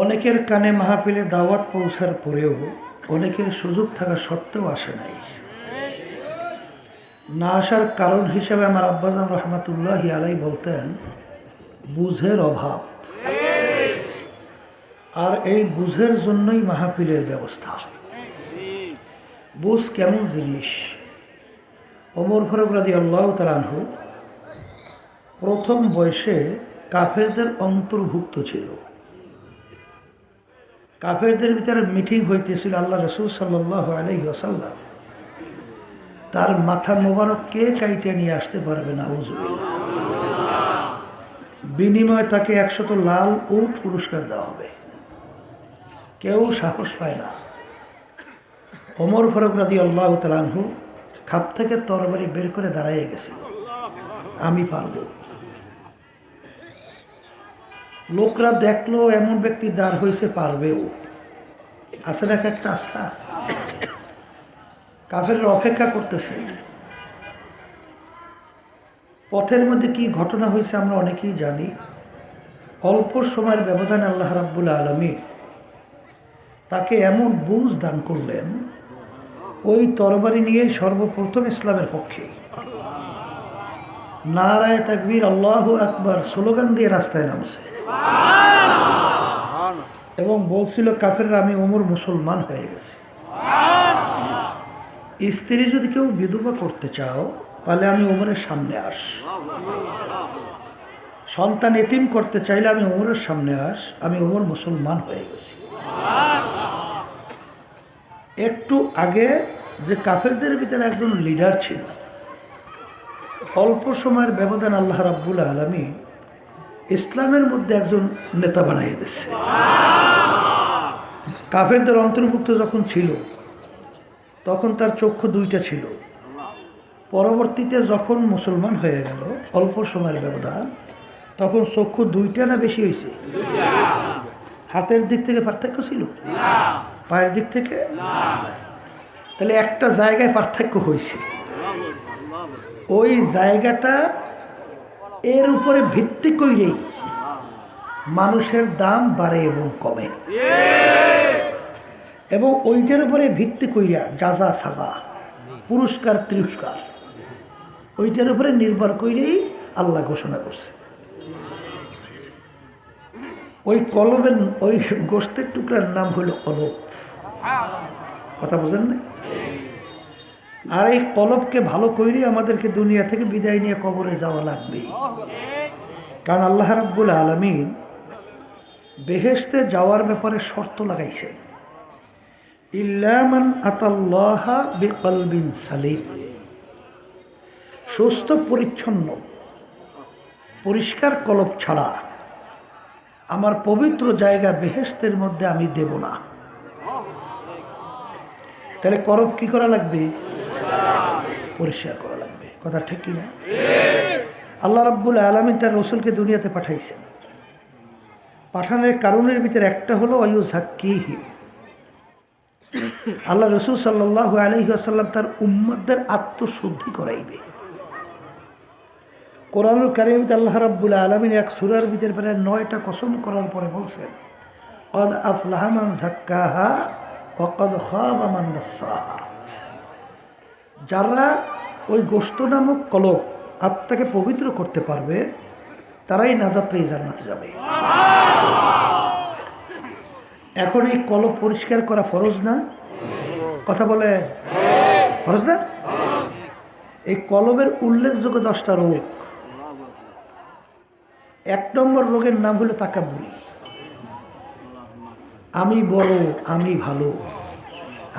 অনেকের কানে মাহফিলের দাওয়াত পৌঁছার পরেও অনেকের সুযোগ থাকা সত্ত্বেও আসে নাই। না আসার কারণ হিসেবে আমার আব্বাজান রহমাতুল্লাহি আলাই বলতেন, বুঝের অভাব। আর এই বুঝের জন্যই মাহফিলের ব্যবস্থা। বুঝ কেমন জিনিস? ওমর ফারুক রাদিয়াল্লাহু তাআলা আনহু প্রথম বয়সে কাফেরদের অন্তর্ভুক্ত ছিল। কাফেরদের ভিতরে মিটিং হইতেছিল, আল্লাহ রাসূল সাল্লাল্লাহু আলাইহি ওয়াসাল্লাম তার মাথা মোবারক কে কাইটে নিয়ে আসতে পারবে না, আউযুবিল্লাহ। বিনিময়ে তাকে 100 লাল উট পুরস্কার দেওয়া হবে। কেউ সাহস পায় না। ওমর ফারুক রাদিয়াল্লাহু তাআলা আনহু খাপ থেকে তরবারি বের করে দাঁড়াইয়ে গেছিল, আমি পারব। লোকরা দেখলো এমন ব্যক্তি দাঁড় হয়েছে, পারবেও। আছে না একটা আস্থা? কাফেররা অপেক্ষা করতেছে। পথের মধ্যে কি ঘটনা হয়েছে আমরা অনেকেই জানি। অল্প সময়ের ব্যবধানে আল্লাহ রাব্বুল আলামিন তাকে এমন বুঝ দান করলেন, ওই তরবারি নিয়ে সর্বপ্রথম ইসলামের পক্ষে নারায়ে তাকবীর, আল্লাহু আকবার স্লোগান দিয়ে রাস্তায় নামছে এবং বলছিল কাফেররা, আমি ওমর মুসলমান হয়ে গেছি। স্ত্রী যদি কেউ বিধবা করতে চাও তাহলে আমি ওমরের সামনে আস। সন্তান এতিম করতে চাইলে আমি ওমরের সামনে আস, আমি ওমর মুসলমান হয়ে গেছি। একটু আগে যে কাফেরদের ভিতরে একজন লিডার ছিল, অল্প সময়ের ব্যবধান আল্লাহ রাব্বুল আলামিন ইসলামের মধ্যে একজন নেতা বানিয়ে দিচ্ছে। কাফেরদের অন্তর্ভুক্ত যখন ছিল তখন তার চক্ষু দুইটা ছিল। পরবর্তীতে যখন মুসলমান হয়ে গেল অল্প সময়ের ব্যবধান, তখন চক্ষু দুইটা না বেশি হয়েছে? হাতের দিক থেকে পার্থক্য ছিল, পায়ের দিক থেকে? তাহলে একটা জায়গায় পার্থক্য হয়েছে। ওই জায়গাটা এর উপরে ভিত্তি করেই মানুষের দাম বাড়ে এবং কমে, এবং ওইটার উপরে ভিত্তি কইরা যাজা সাজা, পুরস্কার তিরস্কার, ওইটার উপরে নির্ভর করেই আল্লাহ ঘোষণা করছে। ওই কলবের, ওই গোশতের টুকরার নাম হলো কলব। কথা বোঝেন না? আর এই কলবকে ভালো কইরে আমাদেরকে দুনিয়া থেকে বিদায় নিয়ে কবরে যাওয়া লাগবে। কারণ আল্লাহ রাব্বুল আলামিন বেহেশতে যাওয়ার ব্যাপারে শর্ত লাগাইছেন, ইল্লা মান আতাল্লাহা বিকলবিন সালিম। সুস্থ পরিচ্ছন্ন পরিষ্কার কলব ছাড়া আমার পবিত্র জায়গা বেহেশতের মধ্যে আমি দেব না। তাহলে কলব কি করা লাগবে? পরিষ্কার করা লাগবে। কথা ঠিক কি না? আল্লাহ রাব্বুল আলামিন তার রাসূলকে দুনিয়াতে পাঠাইছেন। পাঠানোর কারণের ভিতরে একটা হলো আয়ুযাক্কিহিম। আল্লাহ রাসূল সাল্লাল্লাহু আলাইহি ওয়াসাল্লাম তার উম্মতদের আত্মশুদ্ধি করাইবে। কোরআনুল কারীমে আল্লাহ রাব্বুল আলামিন এক সূরার ভিতরে প্রায় 9টা কসম করার পরে বলছেন, ক্বাদ আফলাহা মান যাক্কাহা ওয়া ক্বাদ খাবা মান দাসসাহা। যারা ওই গোশত নামক কলব আত্মাকে পবিত্র করতে পারবে তারাই নাজাত পেয়ে জান্নাতে যাবে। এখন এই কলব পরিষ্কার করা ফরজ না? কথা বলে ফরজ না? এই কলবের উল্লেখযোগ্য 10টা রোগ। 1 নম্বর রোগের নাম হলো তাকাব্বুরি। আমি বড়, আমি ভালো,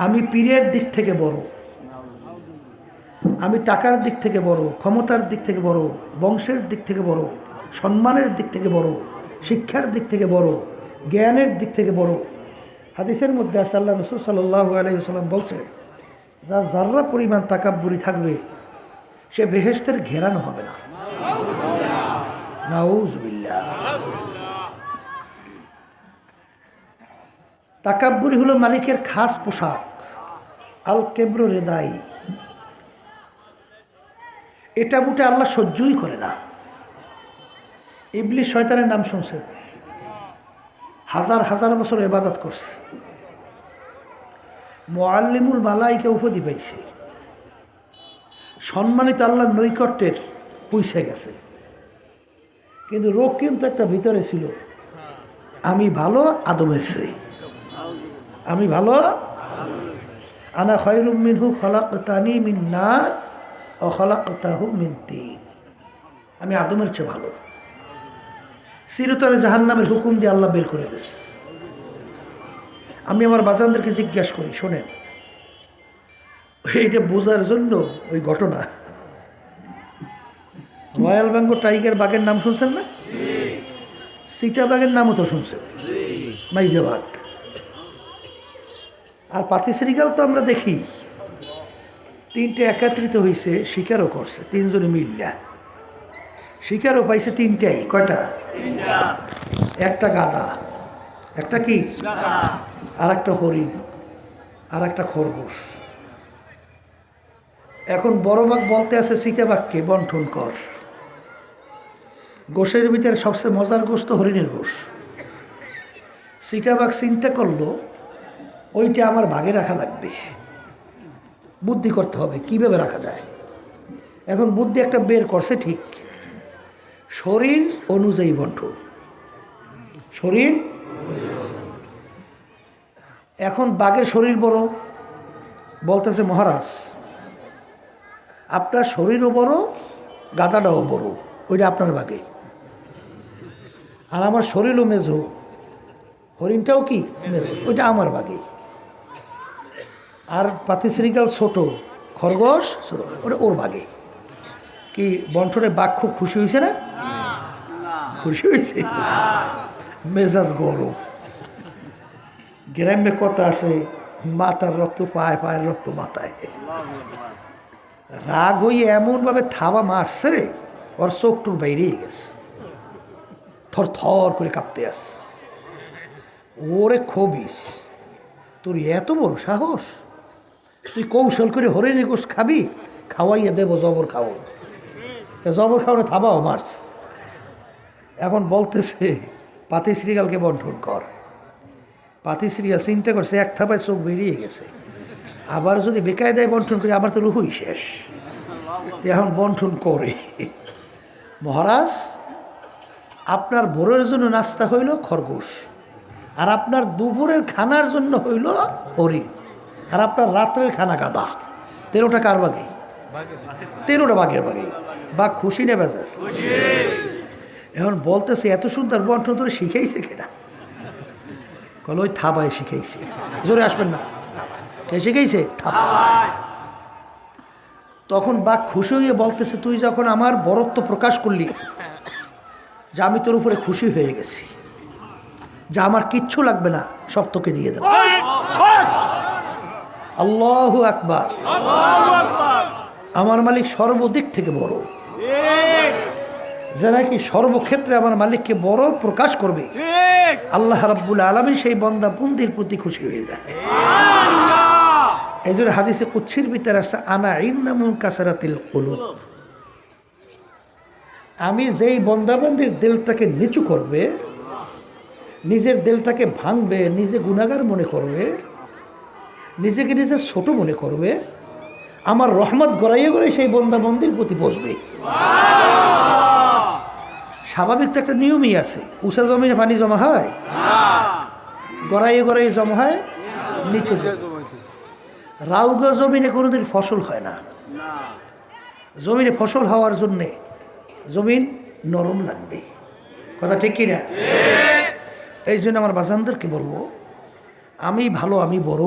আমি পীরের দিক থেকে বড়, আমি টাকার দিক থেকে বড়, ক্ষমতার দিক থেকে বড়, বংশের দিক থেকে বড়, সম্মানের দিক থেকে বড়, শিক্ষার দিক থেকে বড়, জ্ঞানের দিক থেকে বড়। হাদিসের মধ্যে আসে, আল্লাহ রাসূল সাল্লাল্লাহু আলাইহি ওয়াসাল্লাম বলছেন, যার যাররা পরিমাণ তাকাব্বুরি থাকবে সে বেহেশতের ঘেরানো হবে না। নাউযুবিল্লাহ। তাকাব্বুরি হলো মালিকের খাস পোশাক, আল কেব্রু রেদাই। এটা বুটে আল্লাহ সহ্যই করে না। ইবলিস শয়তানের নাম শুনছেন? হাজার হাজার বছর ইবাদত করছে, মুআল্লিমুল মালাইকা উপাধি পাইছে, সম্মানিত আল্লাহর নৈকট্যের পৌঁছে গেছে। কিন্তু রোগ কিন্তু একটা ভিতরে ছিল, আমি ভালো আদমের চেয়ে, আমি ভালো, আনা খায়রুম মিনহু খলাকতানি মিন নার ওয়া খলাকতাহু মিন তিন, আমি আদমের চেয়ে ভালো। চিরতরে জাহান্নামের হুকুম দিয়ে আল্লাহ বের করে দিয়েছে। আমি আমার বাজানদেরকে জিজ্ঞাসা করি, শোনেন, এইটা বোঝার জন্য ওই ঘটনা, রয়্যাল বেঙ্গল টাইগার বাঘের নাম শুনছেন না? চিতা বাঘের নামও তো শুনছেন, মাইজা বাঘ। আর পাতি শ্রীগাল তো আমরা দেখি, তিনটে একত্রিত হয়েছে, শিকারও করছে, তিনজনে মিল্লা শিকারও পাইছে তিনটাই। কয়টা? একটা গাধা, একটা কি, আর একটা হরিণ, আর একটা খরগোশ। এখন বড় বাঘ বলতে আছে চিতাবাঘকে বন্টন কর। গোশের ভিতরে সবচেয়ে মজার গোশ তো হরিণের গোশ। চিতাবাঘ চিন্তা করলো ওইটা আমার ভাগে রাখা লাগবে, বুদ্ধি করতে হবে কিভাবে রাখা যায়। এখন বুদ্ধি একটা বের করছে, ঠিক শরীর অনুযায়ী বন্টন, শরীর। এখন বাঘের শরীর বড়, বলতেছে মহারাজ আপনার শরীরও বড়, গাদাটাও বড়, ওইটা আপনার বাঘে। আর আমার শরীরও মেজো, হরিণটাও কি মেজো, ওইটা আমার বাঘে। আর পাতি শ্রীগাল ছোট, খরগোশ ছোট, ওটা ওর বাঘে। কি বন্টনে বাঘ খুব খুশি হয়েছে না? খুশি হয়েছে, মেজাজ গরম। গ্রামে কথা আছে, মাথার রক্ত পায়, পায়ের রক্ত মাথায়। রাগ হয়ে এমনভাবে থাবা মারছে, ওর চোখটুক বাইরেই গেছে, থর থর করে কাঁপতে আসছে। ওরে খবিস, তোর এত বড় সাহস, তুই কৌশল করে হরিণী গোশ খাবি? খাওয়াইয়া দেবো, জবর খাও। জবর খাওয়ানো থাবাও মারছে। এখন বলতেছে পাতি শ্রীগালকে বন্টন কর। পাতি শ্রীগাল চিন্তা করছে, এক থাবায় চোখ বেরিয়ে গেছে, আবার যদি বেকায়দায় বন্টন করি আবার তো রুহুই শেষ। এখন বন্টন করে, মহারাজ আপনার ভোরের জন্য নাস্তা হইল খরগোশ, আর আপনার দুপুরের খানার জন্য হইল হরিণ, আর আপনার রাত্রের খানা গাদা। 13টা কার বাগে? 13টা বাঘের বাগে। বাঘ খুশি না বেজার? এখন বলতেছে এত সুন্দর বন্টন তোরে শিখাইছে কেনা? কল ওই থাবায় শিখাইছে। জোরে আসবেন না, কে শিখাইছে? থাবায়। তখন বাঘ খুশি হয়ে বলতেছে, তুই যখন আমার বরত্ব প্রকাশ করলি, যে আমি তোর উপরে খুশি হয়ে গেছি, যা আমার কিচ্ছু লাগবে না, সব তোকে দিয়ে দেব। আল্লাহু আকবার। আমার মালিক সর্বদিক থেকে বড়, যে নাকি সর্বক্ষেত্রে আমার মালিককে বড় প্রকাশ করবে, আল্লাহ রাব্বুল আলামিন সেই বান্দা বন্দির প্রতি খুশি হয়ে যায়। এই জন্য হাদিসে কুদসির ভিতরে আছে, আনা ইনদা মুনকাসারাতিল কুলুব, আমি যেই বন্দাবন্দির দিলটাকে নিচু করবে, নিজের দিলটাকে ভাঙবে, নিজে গুনাহগার মনে করবে, নিজেকে নিজে ছোট মনে করবে, আমার রহমত গড়াইয়ে গড়াই সেই বন্দাবন্দির প্রতি বসবে। স্বাভাবিক তো একটা নিয়মই আছে, উঁচা জমিনে পানি জমা হয়, গড়াইয়ে গড়াইয়ে জমা হয় নিচু রাউগা জমিনে কোনোদিন ফসল হয় না। জমিনে ফসল হওয়ার জন্যে জমিন নরম লাগবে, কথা ঠিক কিনা? এই জন্য আমার বাজানদেরকে বলবো, আমি ভালো, আমি বড়,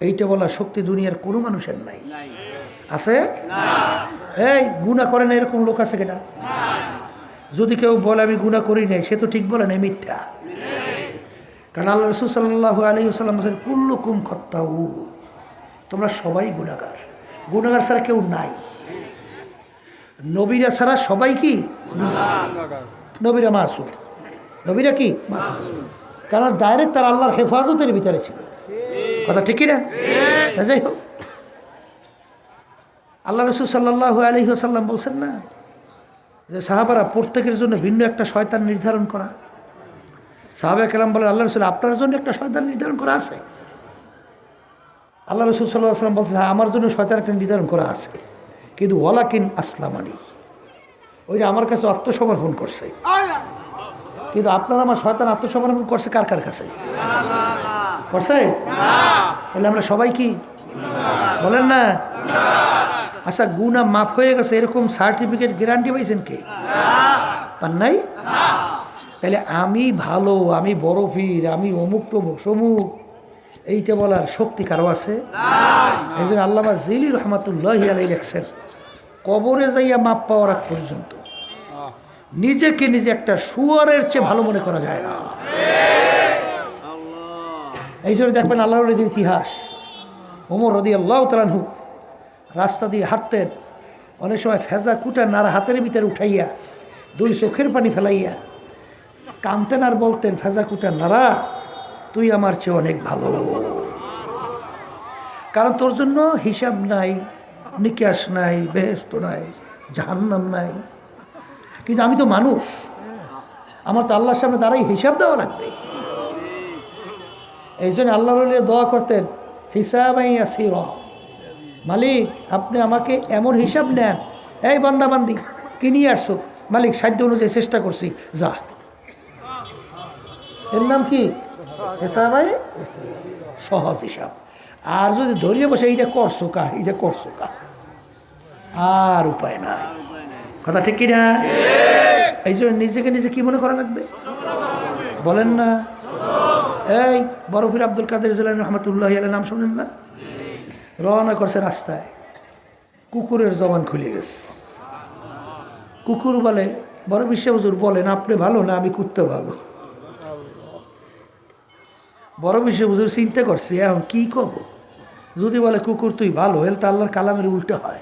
এইটা বলার শক্তি দুনিয়ার কোনো মানুষের নাই। আছে? এই গুনাহ করে না এরকম লোক আছে কিনা? যদি কেউ বলে আমি গুনাহ করি নাই, সে তো ঠিক বলে নাই, মিথ্যা। কারণ আল্লাহ রাসূল সাল্লাল্লাহু আলাইহি ওয়াসাল্লাম বলেন, কুল্লুকুম খাত্তাউন, তোমরা সবাই গুনাহগার, গুনাহগার ছাড়া কেউ নাই। নবীরা ছাড়া সবাই কি গুনাহগার, নবীরা মাসুম, নবীরা কি মাসুম, কারণ ডাইরেক্ট তার আল্লাহর হেফাজতের ভিতরে ছিল, কথা ঠিক না? যাই হোক, আল্লাহ রাসূল সাল্লাল্লাহু আলাইহি ওয়াসাল্লাম বলছেন না যে সাহাবারা প্রত্যেকের জন্য ভিন্ন একটা শয়তান নির্ধারণ করা। সাহাবা কেরাম বলেন, আল্লাহ রসুল আপনার জন্য একটা শয়তান নির্ধারণ করা আছে? আল্লাহ রসুল সাল্লাল্লাহু আলাইহি ওয়াসাল্লাম বলছেন, হ্যাঁ আমার জন্য শয়তান একটা নির্ধারণ করা আছে, কিন্তু ওয়ালাকিন আসলামানি, ওইটা আমার কাছে আত্মসমর্পণ করছে। কিন্তু আপনার আমার শয়তান আত্মসমর্পণ করছে কার কার কাছে? করছে? তাহলে আমরা সবাই কি বলেন না? আচ্ছা, গুনাহ মাফ হয়ে গেছে এরকম সার্টিফিকেট গ্যারান্টি পাইছেন কে? পান নাই? তাহলে আমি ভালো, আমি বড় পীর, আমি অমুক টমুক সমুক, এইটা বলার শক্তি কারো আছে? এই জন্য আল্লামা জিলি রহমাতুল্লাহি আলাইহি লেখছেন, কবরে যাইয়া মাপ পাওয়ার আগ পর্যন্ত নিজেকে নিজে একটা শুয়ারের চেয়ে ভালো মনে করা যায় না। এই জন্য দেখবেন আল্লাহর ইতিহাস, ওমর রাদিয়াল্লাহু তাআলা আনহু রাস্তা দিয়ে হাঁটতেন, অনেক সময় ফেজা কুটা নাড়া হাতের ভিতরে উঠাইয়া দুই চোখের পানি ফেলাইয়া কাঁদতেন আর বলতেন, ফেজা কুটা নাড়া, তুই আমার চেয়ে অনেক ভালো, কারণ তোর জন্য হিসাব নাই, নিকাশ নাই, বেহেশত নাই, জাহান্নাম নাই, কিন্তু আমি তো মানুষ, আমার তো আল্লাহর সামনে দাঁড়াই হিসাব দেওয়া লাগবে। এই জন্য আল্লাহর ওলি দোয়া করতেন, হিসাবাই ইয়াসির, মালিক আপনি আমাকে এমন হিসাব নেন, এই বান্দা বান্দি কি নিয়ে আসছো, মালিক সাধ্য অনুযায়ী চেষ্টা করছি, যা। এর নাম কি? হিসাবাই সহজ হিসাব। আর যদি ধরিয়ে বসে এইটা করছো কা, এইটা করছো কা, আর উপায় নাই। কথা ঠিক কিনা? এই জন্য নিজেকে নিজে কি মনে করা লাগবে বলেন না? এই বড় পীর আব্দুল কাদের জিলানী রহমাতুল্লাহি আলাইহি নাম শোনেন না? রওনা করছে রাস্তায়, কুকুরের জবান খুলে গেছে। কুকুর বলে, বড় বিশ্ব হুজুর বলেন আপনি ভালো না আমি কুত্তে ভালো? বড় বিশ্ব হুজুর চিন্তা করছি এখন কি করবো, যদি বলে কুকুর তুই ভালো, এর তো আল্লাহর কালামের উল্টো হয়।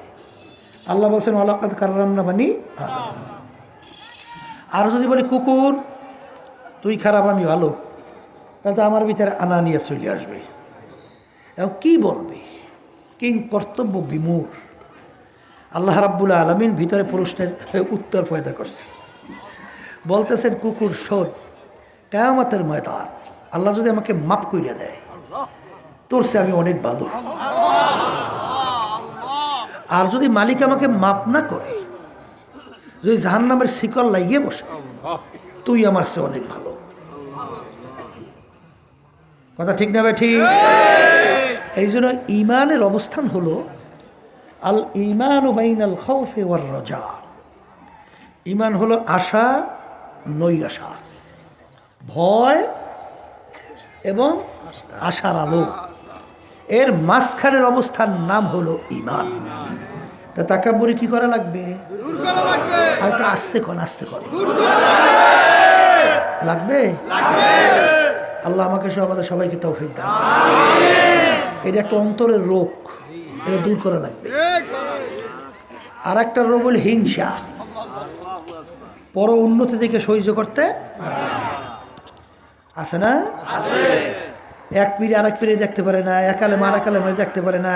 আল্লাহ বলছেন ওয়ালাকাদ কাররামনা বানি আদম। আর যদি বলি কুকুর তুই খারাপ আমি ভালো, তাহলে তো আমার ভিতরে আনানিয়া চলে আসবে। এখন কি বলবে? কিং কর্তব্য বিমূঢ়। আল্লাহ রাব্বুল আলামিন ভিতরে প্রশ্নের উত্তর পয়দা করছে, বলতেছেন কুকুর শোন, কিয়ামতের ময়দান আল্লাহ যদি আমাকে মাফ কইরা দেয়, তোর সে আমি অনেক ভালো। আর যদি মালিক আমাকে মাফ না করে, যদি জাহান্নামের শিকল লাগিয়ে বসে, তুই আমার সে অনেক ভালো। কথা ঠিক না ভাই? ঠিক। এই জন্য ইমানের অবস্থান হলো আল ইমান বাইনাল খাউফি ওয়ার রাজা। ইমান হলো আশা নৈরাশা, ভয় এবং আশার আলো, এর মাঝখানের অবস্থার নাম হলো ইমান। তা তাকাব্বুরি কি করা লাগবে? আর একটু আস্তে কর, আস্তে কর, লাগবে। আল্লাহ আমাকে সহ আমাদের সবাইকে তৌফিক দান। এটা একটা অন্তরের রোগ, এটা দূর করা লাগবে। আর একটা রোগ হল হিংসা, পর উন্নতি থেকে সহ্য করতে আছে না? এক পীরে আরেক পীরে দেখতে পারে না, এক আলেম আরেক আলেমে দেখতে পারে না,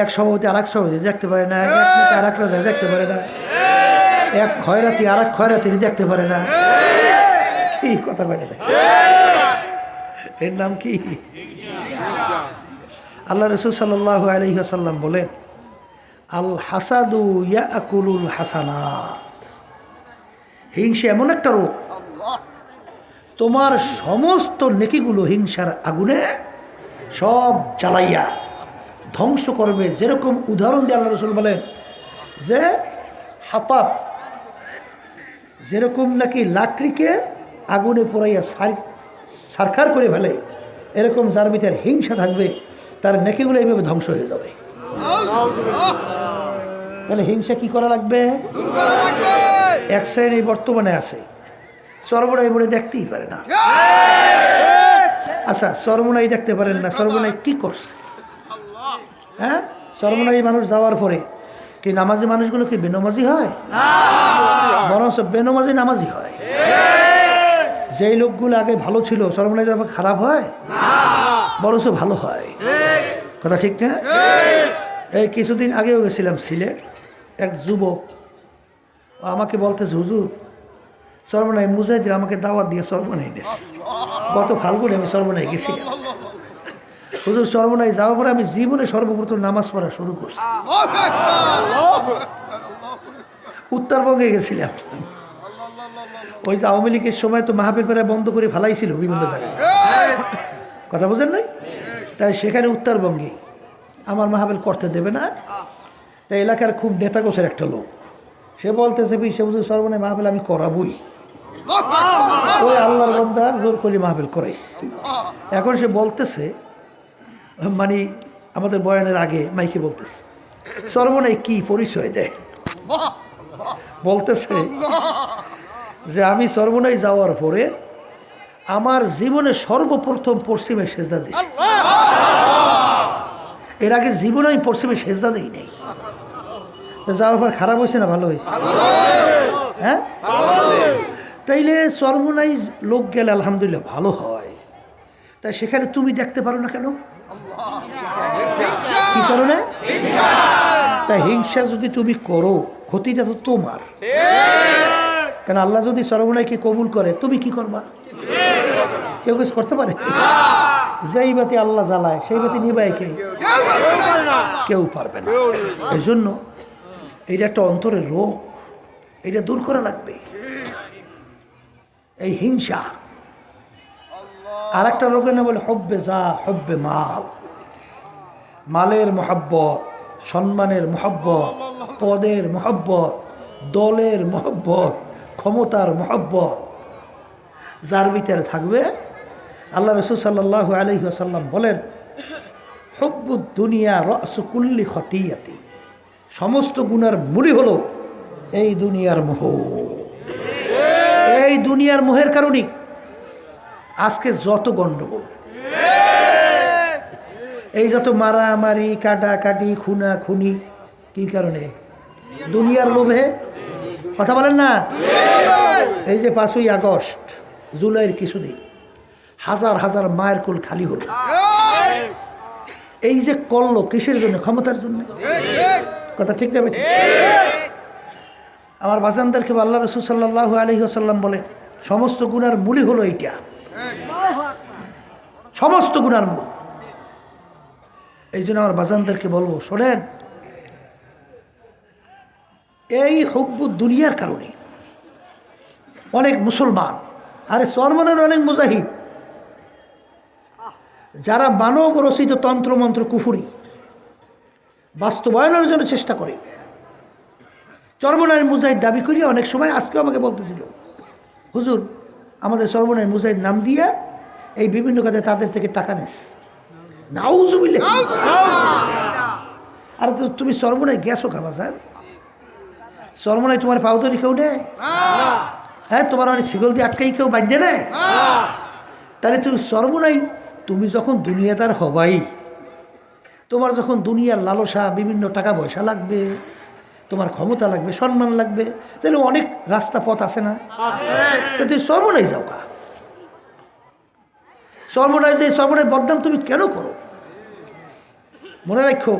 এক সভাপতি আরেক সভাপতি দেখতে পারে না, এক নেতা আরেক নেতা দেখতে পারে না, এক খয়রাতি আরেক খয়রাতি দেখতে পারে না। কি কথা বলে? এর নাম কি? আল্লাহ রাসূল সাল্লাল্লাহু আলাইহি ওয়াসাল্লাম বলেন, আল হাসাদু ইয়াকুলুল হাসানাত। হিংসা এমন একটা রোগ, তোমার সমস্ত নেকিগুলো হিংসার আগুনে সব জ্বালাইয়া ধ্বংস করবে। যেরকম উদাহরণ দিয়ে আল্লাহ রাসূল বলেন যে হাতাব যেরকম নাকি লাকড়িকে আগুনে পোড়াইয়া সারখার করে ফেলে, এরকম যার ভিতরে হিংসা থাকবে তার নেকিগুলো এইভাবে ধ্বংস হয়ে যাবে। তাহলে হিংসা কি করা লাগবে? এক শ্রেণী বর্তমানে আছে, সর্বনাই বলে দেখতেই পারে না। আচ্ছা, সর্বনাই দেখতে পারেন না, সর্বনাই কি করছে? হ্যাঁ, সর্বনাই মানুষ যাওয়ার পরে কি নামাজি মানুষগুলো কি বেনমাজি হয়? বরঞ্চ বেনমাজি নামাজি হয়। যেই লোকগুলো আগে ভালো ছিল, সর্বনাই যাবে খারাপ হয়? বরঞ্চ ভালো হয়। কথা ঠিক না? এই কিছুদিন আগেও গেছিলাম সিলেট, এক যুবক আমাকে বলতেছে, হুজুর সর্বনাই মুজাহিদের আমাকে দাওয়াত দিয়ে সর্বনাই এনেছে। গত ফাল্গুনে আমি সর্বনাই গেছিলাম। হুজুর সর্বনাই যাওয়ার পরে আমি জীবনে সর্বপ্রথম নামাজ পড়া শুরু করছি। উত্তরবঙ্গে গেছিলাম। ওই যে আওয়ামী লীগের সময় তো মাহফিল প্রায় বন্ধ করে ফেলাইছিল বিভিন্ন জায়গায়, কথা বোঝেন নাই? তাই সেখানে উত্তরবঙ্গে আমার মাহফিল করতে দেবে না। তাই এলাকার খুব নেতা গোছের একটা লোক, সে বলতেছে সে হুজুর সর্বনাই মাহফিল আমি করাবই। ওই আল্লাহর বান্দা জোর করে মাহফিল করাইস। এখন সে বলতেছে, মানে আমাদের বয়ানের আগে মাইকে বলতেছে, সর্বনাই কি পরিচয় দেয়, বলতেছে যে আমি সর্বনাই যাওয়ার পরে আমার জীবনে সর্বপ্রথম পশ্চিমে সেজদা দিছি। এর আগে জীবনে আমি পশ্চিমে সেজদা দিই নাই। যাওয়ার পর খারাপ হয়েছে না ভালো হয়েছে? হ্যাঁ, তাইলে সর্বনাই লোক গেলে আলহামদুলিল্লাহ ভালো হয়। তাই সেখানে তুমি দেখতে পারো না কেন? কি করো না? তাই হিংসা যদি তুমি করো, ক্ষতিটা তো তোমার। কেন আল্লাহ যদি সর্বনাইকে কবুল করে, তুমি কি করবা? কেউ কিছু করতে পারে? যেই বাতি আল্লাহ জ্বালায় সেই বাতি নিবায় কে? কেউ পারবে না। এই জন্য এইটা একটা অন্তরের রোগ, এটা দূর করা লাগবে, এই হিংসা। আর একটা রোগের নাম বলে হব্বে যা হব্বে মাল, মালের মহব্বত, সম্মানের মহব্বত, পদের মহব্বত, দলের মহব্বত, ক্ষমতার মহব্বত যার ভিতরে থাকবে। আল্লাহ রাসূল সাল্লাল্লাহু আলাইহি ওয়াসাল্লাম বলেন, হুব্বুদ দুনিয়া রাসু কুল্লি খতিয়াতি, সমস্ত গুনার মূলই হলো এই দুনিয়ার মোহ। এই দুনিয়ার মোহের কারণে আজকে যত গন্ডগোল, এই যত মারামারি, কাটাকাটি, খুনা খুনি, কি কারণে? দুনিয়ার লোভে। কথা বলেন না? এই যে 5ই আগস্ট, জুলাইয়ের কিছুদিন হাজার হাজার মায়ের কোল খালি হলো। এই যে করলো কিসের জন্য? ক্ষমতার জন্য। কথা ঠিক না? আমার বাজানদেরকে আল্লাহ রাসূল সাল্লাল্লাহু আলাইহি ওয়াসাল্লাম বলে, সমস্ত গুনার মূলই হলো এইটা, সমস্ত গুনার মূল। এই জন্য আমার বাজানদেরকে বলবো, শোনেন, এই হুব্বুদ দুনিয়ার কারণে অনেক মুসলমান, আরে সরমনের অনেক মুজাহিদ, যারা মানব রচিত তন্ত্রমন্ত্র কুফুরি বাস্তবায়নের জন্য চেষ্টা করে, চরমনায়ের মুজাহিদ দাবি করি অনেক সময় আজকেও আমাকে বলতেছিল, হুজুর আমাদের চরমনায়ের মুজাহিদ নাম দিয়ে এই বিভিন্ন কাজে তাদের থেকে টাকা নেস। নাউজুবিল্লাহ। আর তো তুমি চরমনায় গেছো খাবা স্যার, চরমনায় তোমার পাউদরি কেউ নেয়? হ্যাঁ, তোমার অনেক শিকল দিয়ে আটকাই কেউ বাঁধে নেয়? তাহলে তুমি চরমনাই, তুমি যখন দুনিয়াদার হবাই, তোমার যখন দুনিয়ার লালসা, বিভিন্ন টাকা পয়সা লাগবে, তোমার ক্ষমতা লাগবে, সম্মান লাগবে, তাহলে অনেক রাস্তা পথ আছে না? তা তুমি সর্বনাই যাও কা? সর্বনাই যে সর্বনাই বদনাম তুমি কেন করো? মনে রাখো,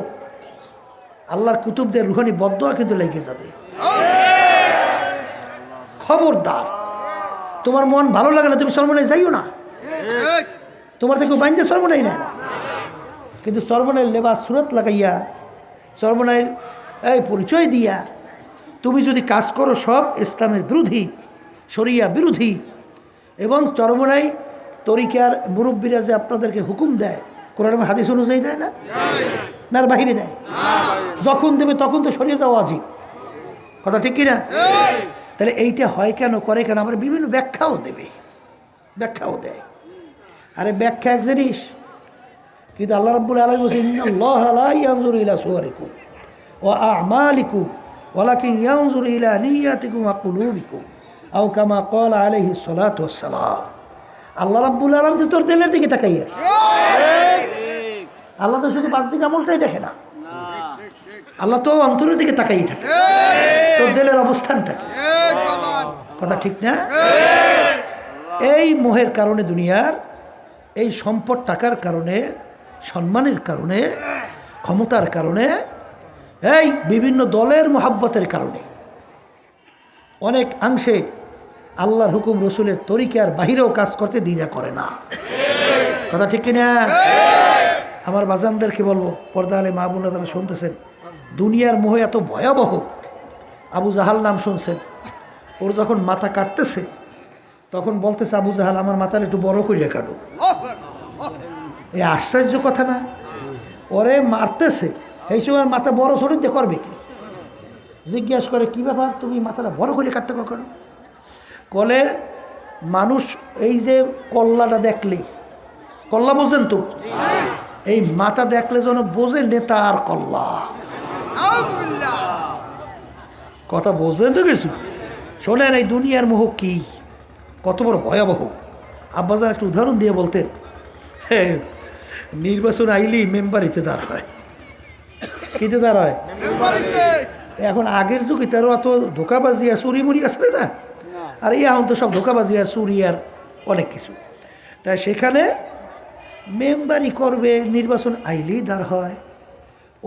আল্লাহর কুতুবদের রুহানি বদদোয়া কিন্তু লেগে যাবে। খবরদার, তোমার মন ভালো লাগে না, তুমি সর্বনাই যাইও না। তোমার থেকে বাইন্দে সর্বনাই না, কিন্তু সর্বনাইয়ের লেবাস সুরত লাগাইয়া, সর্বনাইয়ের এই পরিচয় দিয়া তুমি যদি কাজ করো সব ইসলামের বিরোধী, শরিয়া বিরোধী, এবং চরমনাই তরিকার মুরব্বীরা যে আপনাদেরকে হুকুম দেয়, কোরআন হাদিস অনুযায়ী দেয় না, না বাহিরে দেয়? যখন দেবে তখন তো সরিয়ে যাওয়া উচিত। কথা ঠিক কিনা? তাহলে এইটা হয় কেন, করে কেন? আমার বিভিন্ন ব্যাখ্যাও দেবে, ব্যাখ্যাও দেয়। আরে ব্যাখ্যা এক জিনিস, কিন্তু আল্লাহ রাব্বুল আলামিন বলেন, ইন্নাল্লাহা লা ইয়ানজুরু ইলা সুওয়ারিকুম ওয়া আ'মালিকুম ওয়ালাকিন ইয়ানজুরু ইলা নিয়াতিকুম ওয়া কুলুবিকুম আও কামা ক্বালা আলাইহিস সালাতু ওয়াস সালাম। আল্লাহ রাব্বুল আলামিন তো তোর দিলের দিকে তাকাইয়া, আল্লাহ তো শুধু বাহ্যিক আমলটাই দেখে না, আল্লাহ তো অন্তরের দিকে তাকাই থাকে, তোর দিলের অবস্থানটা কি। কথা ঠিক না? এই মোহের কারণে, দুনিয়ার এই সম্পদ, টাকার কারণে, সম্মানের কারণে, ক্ষমতার কারণে, এই বিভিন্ন দলের মহাব্বতের কারণে অনেক অংশে আল্লাহর হুকুম রসুলের তরিকার বাহিরেও কাজ করতে দ্বিধা করে না। কথা ঠিক কিনা? আমার বাজানদেরকে বলবো, পর্দা আলে মা বোনরা তারা শুনতেছেন, দুনিয়ার মোহ এত ভয়াবহ। আবু জাহাল নাম শুনছেন? ওর যখন মাথা কাটতেছে তখন বলতেছে, আবু জাহাল আমার মাথার একটু বড় করিয়া কাটো। এই আশ্চর্য কথা না? ওরে মারতেছে, এই সময় মাথা বড় ছোট দিয়ে করবে কি? জিজ্ঞাসা করে, কি ব্যাপার তুমি মাথাটা বড় করে কাটতে কখনো? কলে মানুষ এই যে কল্লাটা দেখলে, কল্লা বোঝেন তো, এই মাথা দেখলে যেন বোঝে নেতা আর কল্লা। কথা বোঝেন তো কিছু? শোনেন, এই দুনিয়ার মোহ কি, কত বড় ভয়াবহ। আব্বাজান একটা উদাহরণ দিয়ে বলতেন, নির্বাচন আইলি মেম্বারিতে দাঁড় হয়। কিতে দাঁড় হয়? এখন আগের যুগে তারও এত ধোকাবাজি আর চুরি মুড়ি আসলে না, আর এই এখন তো সব ধোকাবাজি আর চুরি আর অনেক কিছু। তাই সেখানে মেম্বারি করবে, নির্বাচন আইলেই দাঁড় হয়।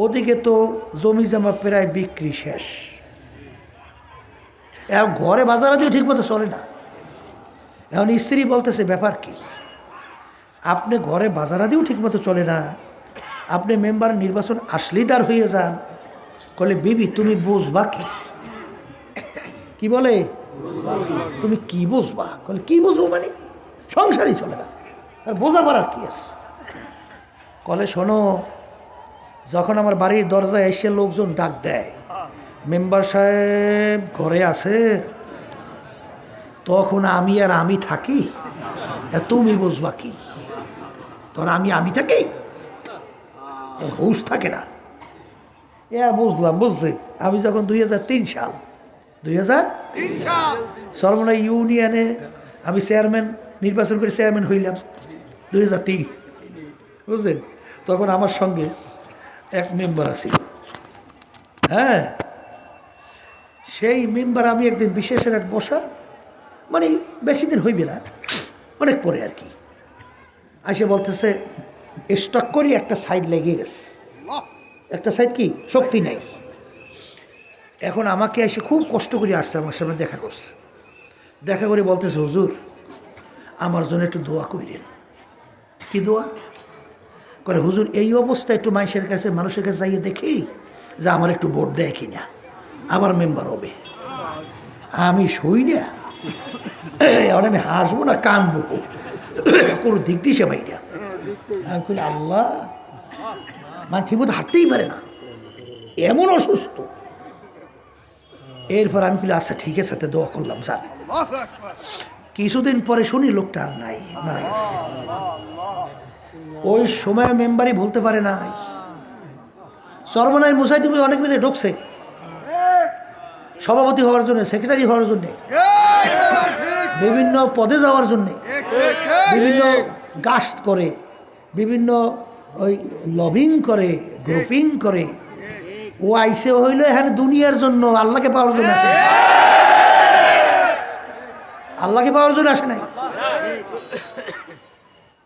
ওদিকে তো জমি জমা প্রায় বিক্রি শেষ। এখন ঘরে বাজারাদিও ঠিক মতো চলে না। এখন স্ত্রী বলতেছে, ব্যাপার কি? আপনি ঘরে বাজারাদিও ঠিক মতো চলে না, আপনি মেম্বার নির্বাচন আসলেই দাঁড় হয়ে যান। বলে, বিবি তুমি বুঝবা কি? কি বলে, তুমি কি বুঝবা? বলে, কি বুঝবো মানে? সংসারই চলে না, আর বোঝা পারার কি আছে? কলে, শোনো, যখন আমার বাড়ির দরজায় এসে লোকজন ডাক দেয়, মেম্বার সাহেব ঘরে আছে, তখন আমি থাকি, তুমি বুঝবা কি? তখন আমি থাকি, হুশ থাকে না। বুঝলাম, বুঝছি। আমি যখন 2003 সাল সরমনা ইউনিয়নে আমি চেয়ারম্যান নির্বাচন করে চেয়ারম্যান হইলাম 2003, বুঝলেন? তখন আমার সঙ্গে এক মেম্বার আছে। হ্যাঁ, সেই মেম্বার আমি একদিন বিশেষের এক বসা, মানে বেশি দিন হইবে না, অনেক পরে আর কি, আসে বলতেছে, স্টক করি একটা সাইড লেগে গেছে। একটা সাইড কি শক্তি নাই। এখন আমাকে এসে খুব কষ্ট করে আসছে, আমার সামনে দেখা করছে। দেখা করে বলতেছে, হুজুর আমার জন্য একটু দোয়া কইরেন। কি দোয়া? করে, হুজুর এই অবস্থা একটু মানুষের কাছে যাইয়ে দেখি যে আমার একটু ভোট দেয় কিনা, আমার মেম্বার হবে। আমি সই না, এখন আমি হাসবো না কানবো, কোনো দিক দিছে ভাইরা। আমি বলি, আল্লাহ, মানে ঠিকমতো হাঁটতেই পারে না, এমন অসুস্থ। এরপর আমি বলি, আচ্ছা ঠিক আছে, সাথে দোয়া করলাম স্যার। কিছুদিন পরে শুনি লোকটা আর নাই, মারা গেছে। ওই সময় মেম্বারই বলতে পারে নাই। সর্বনায় মুসাইদ অনেক মেয়েদের ঢুকছে সভাপতি হওয়ার জন্য, সেক্রেটারি হওয়ার জন্যে, বিভিন্ন পদে যাওয়ার জন্যে, বিভিন্ন গাছ করে, বিভিন্ন ওই লবিং করে, গ্রুপিং করে। ও আইসে হইল এখানে দুনিয়ার জন্য, আল্লাহকে পাওয়ার জন্য আসে। আল্লাহকে পাওয়ার জন্য আসে নাই।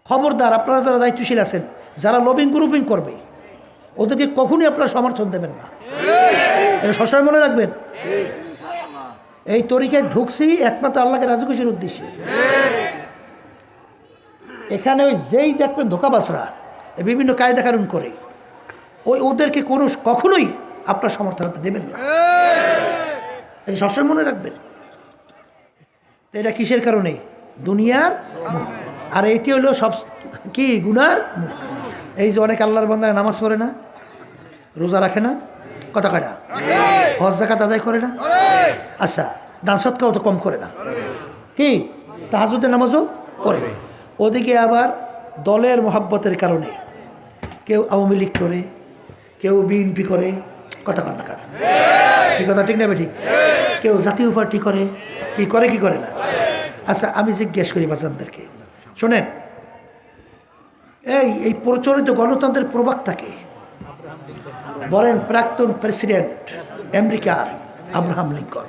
খবরদার, আপনারা যারা দায়িত্বশীল আছেন, যারা লবিং গ্রুপিং করবে, ওদেরকে কখনই আপনারা সমর্থন দেবেন না। এটা সবসময় মনে রাখবেন। এই তরিকায় ঢুকছি একমাত্র আল্লাহকে রাজি খুশির উদ্দেশ্যে। এখানে ওই যেই দেখবেন ধোকাবাজরা বিভিন্ন কায়দা কানুন করে, ওদেরকে কখনোই আপনার সমর্থন দেবেন না। এটা সবসময় মনে রাখবেন। এটা কিসের কারণে? দুনিয়ার। আর এটি হলো সব কি গুনার। এই যে অনেক আল্লাহর বান্দারা নামাজ পড়ে না, রোজা রাখে না, কথা কয় না, হজ যাকাত আদায় করে না, আচ্ছা দান সৎকাও তো কম করে না, কি তাহাজ্জুদের নামাজও পড়ে। ওদিকে আবার দলের মহাব্বতের কারণে কেউ আওয়ামী লীগ করে, কেউ বিএনপি করে, কথা কর না কার, কি কথা ঠিক না ঠিক? কেউ জাতীয় পার্টি করে, কি করে কি করে না। আচ্ছা আমি জিজ্ঞেস করি বাচ্চাদেরকে, শোনেন, এই প্রচলিত গণতন্ত্রের প্রবক্তাকে বলেন প্রাক্তন প্রেসিডেন্ট আমেরিকার আব্রাহাম লিঙ্কন।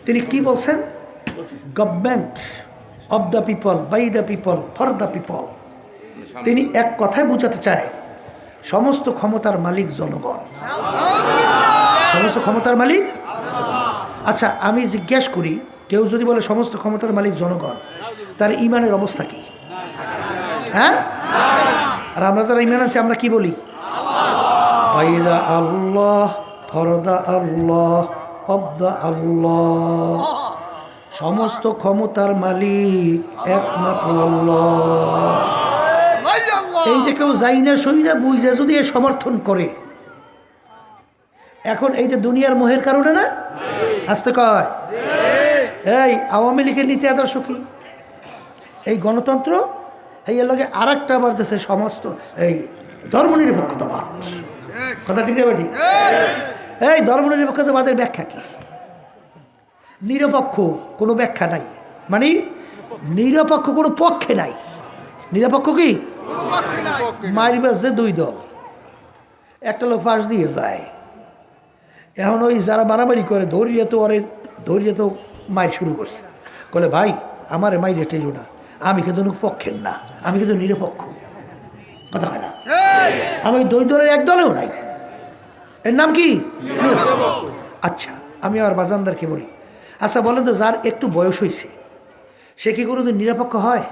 তিনি কি বলছেন? Government of the people, by the people, for the people. তিনি এক কথায় বোঝাতে চায়, সমস্ত ক্ষমতার মালিক জনগণ। সমস্ত ক্ষমতার মালিক। আচ্ছা আমি জিজ্ঞেস করি, কেউ যদি বলে সমস্ত ক্ষমতার মালিক জনগণ, তার ইমানের অবস্থা কি? হ্যাঁ, আর আমরা যারা ইমান আছি আমরা কি বলি? বাইদা আল্লাহ, ফরদা আল্লাহ, অবদা আল্লাহ, সমস্ত ক্ষমতার মালিক একমাত্র আল্লাহ। এই যে কেউ যাই না সই না বুঝে যদি এ সমর্থন করে, এখন এইটা দুনিয়ার মোহের কারণে না? আসতে কয় এই আওয়ামী লীগের নীতি আদর্শ কি? এই গণতন্ত্র, এই এর লগে আর একটা আবার দেশে সমস্ত এই ধর্মনিরপেক্ষতাবাদ, কথা ঠিক আছে? এই ধর্মনিরপেক্ষতাবাদের ব্যাখ্যা কি? নিরপেক্ষ কোনো ব্যাখ্যা নাই, মানে নিরপেক্ষ কোনো পক্ষে নাই। নিরপেক্ষ কি? মারিবাস যে দুই দল, একটা লোক পাশ দিয়ে যায়, এখন ওই যারা মারামারি করে ধরিয়ে তো মার শুরু করছে, বলে ভাই আমার মাইরে টেল না, আমি কিন্তু পক্ষের না, আমি কিন্তু নিরপেক্ষ। কথা হয় না? আমি দুই দলের এক দলেও নাই, এর নাম কি? আচ্ছা, আমি আমার বাজানদারকে বলি, আচ্ছা বলেন তো, যার একটু বয়স হয়েছে সে কি কোনোদিন নিরপেক্ষ হয়?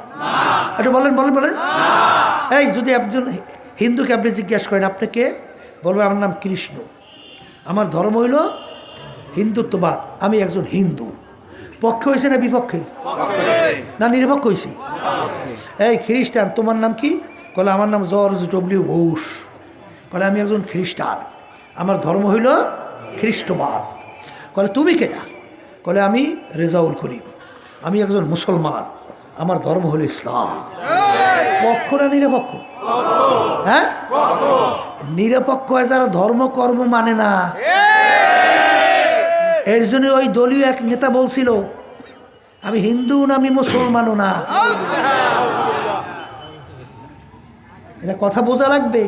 একটু বলেন বলেন বলেন। এই যদি একজন হিন্দুকে আপনি জিজ্ঞেস করেন আপনি কে, বলবে আমার নাম কৃষ্ণ, আমার ধর্ম হইল হিন্দুত্ববাদ, আমি একজন হিন্দু। পক্ষে হয়েছে না বিপক্ষে? না নিরপেক্ষ হয়েছি। এই খ্রিস্টান, তোমার নাম কি? বলে আমার নাম জর্জ ডব্লিউ বুশ। বলে আমি একজন খ্রিস্টান, আমার ধর্ম হইল খ্রিস্টবাদ। বলে তুমি কেনা? বলে আমি রেজাউল করিম, আমি একজন মুসলমান, আমার ধর্ম হলো ইসলাম। পক্ষ না নিরপেক্ষ? হ্যাঁ, নিরপেক্ষ হয় যারা ধর্ম কর্ম মানে না। এর জন্য ওই দলীয় এক নেতা বলছিল আমি হিন্দু না, আমি মুসলমানও না। এটা কথা বোঝা লাগবে।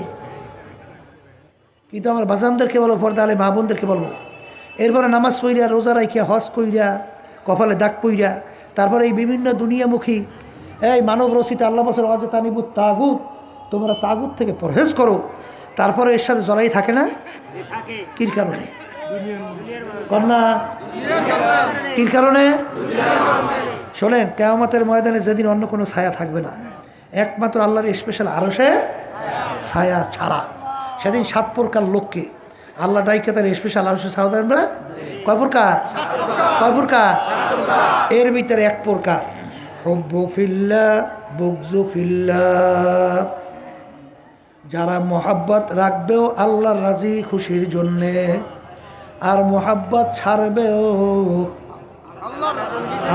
কিন্তু আমার বাজানদেরকে বলবো, পর্দা আলে মা বোনদেরকে বলবো, এরপরে নামাজ পইরা, রোজা রাইখা, হজ কইরা, কপালে দাগ পইরা, তারপরে এই বিভিন্ন দুনিয়ামুখী এই মানব রচিত আল্লাহ বছর আজ তানিবুত তাগুত, তোমরা তাগুত থেকে পরহেজ করো, তারপরে এর সাথে জড়াই থাকে না? কির কারণে? কন্যা কির কারণে? শোনেন, কিয়ামতের ময়দানে যেদিন অন্য কোনো ছায়া থাকবে না, একমাত্র আল্লাহর স্পেশাল আরশের ছায়া ছাড়া, সেদিন 7 প্রকার লোককে আল্লাহ ডাইকে তার স্পেশাল আরশের ছায়া দেন না। কয় প্রকার? কয় প্রকার? এর ভিতরে এক প্রকার হুব্বু ফিল্লাহ বুগযু ফিল্লাহ, যারা মোহাব্বত রাখবেও আল্লাহর রাজি খুশির জন্যে, আর মোহাব্বত ছাড়বেও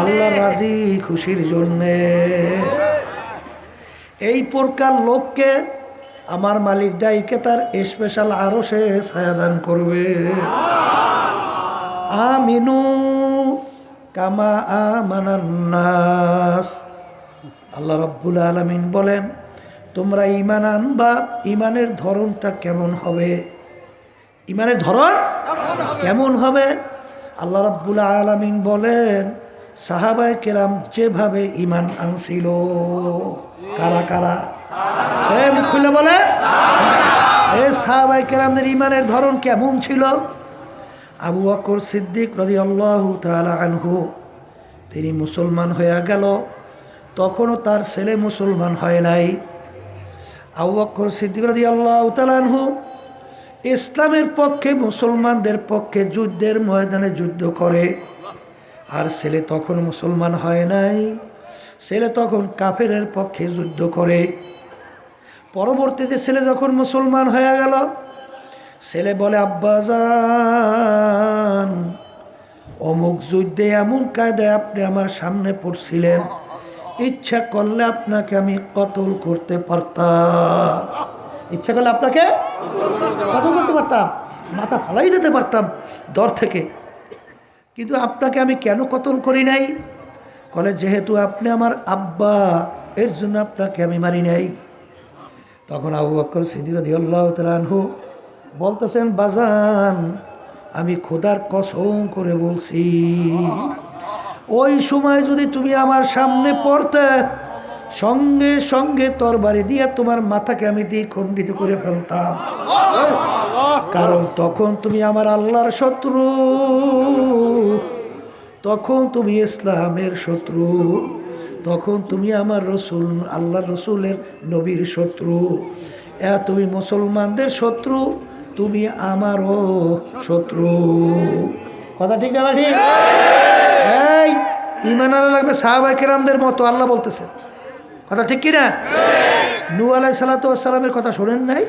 আল্লাহর রাজি খুশির জন্যে। এই প্রকার লোককে আমার মালিক ডাইকে তার স্পেশাল আরশে ছায়াদান করবে। আমিনু কামা আমানান নাস। আল্লাহ রাব্বুল আলামিন বলেন, তোমরা ঈমান আনবা, ঈমানের ধরনটা কেমন হবে? ঈমানের ধরন কেমন হবে? আল্লাহ রাব্বুল আলামিন বলেন, সাহাবায়ে কেরাম যেভাবে ঈমান আনছিল। কারা কারা? মুখ খুলে বলে, সাহাবায়ে কেরামদের ঈমানের ধরন কেমন ছিল? আবু বকর সিদ্দিক রাদিয়াল্লাহু তাআলা আনহু, তিনি মুসলমান হয়ে গেল, তখনও তার ছেলে মুসলমান হয় নাই। আবু বকর সিদ্দিক রাদিয়াল্লাহু তাআলা আনহু ইসলামের পক্ষে, মুসলমানদের পক্ষে যুদ্ধের ময়দানে যুদ্ধ করে, আর ছেলে তখন মুসলমান হয় নাই, ছেলে তখন কাফেরের পক্ষে যুদ্ধ করে। পরবর্তীতে ছেলে যখন মুসলমান হয়ে গেল, ছেলে বলে, আব্বাজান অমুক যুদ্ধে এমন কায়দায় আপনি আমার সামনে পড়ছিলেন, ইচ্ছা করলে আপনাকে আমি কতল করতে পারতাম, ইচ্ছা করলে আপনাকে কতল করতে পারতাম, মাথা ফালাই দিতে পারতাম দর থেকে, কিন্তু আপনাকে আমি কেন কতল করি নাই? বলে, যেহেতু আপনি আমার আব্বা, এর জন্য আপনাকে আমি মারি নাই। তখন আবু বকর সিদ্দিক রাদিয়াল্লাহু তাআলা আনহু বলতেছেন, বাজান আমি খোদার কসম করে বলছি, ওই সময় যদি তুমি আমার সামনে পড়তে, সঙ্গে সঙ্গে তরবারি দিয়ে তোমার মাথাকে আমি দিয়ে খণ্ডিত করে ফেলতাম, কারণ তখন তুমি আমার আল্লাহর শত্রু, তখন তুমি ইসলামের শত্রু, তখন তুমি আমার রসুল, আল্লাহর রসুলের নবীর শত্রু। তুমি মুসলমানদের শত্রু, তুমি আমারও শত্রু। কথা ঠিক না ঠিক? এই ঈমান আনা লাগবে সাহাবায়ে কেরামদের মতো, আল্লাহ বলতেছেন। কথা ঠিক কিনা? নূহ আলাইহিস সালাতু ওয়াস সালামের কথা শোনেন নাই?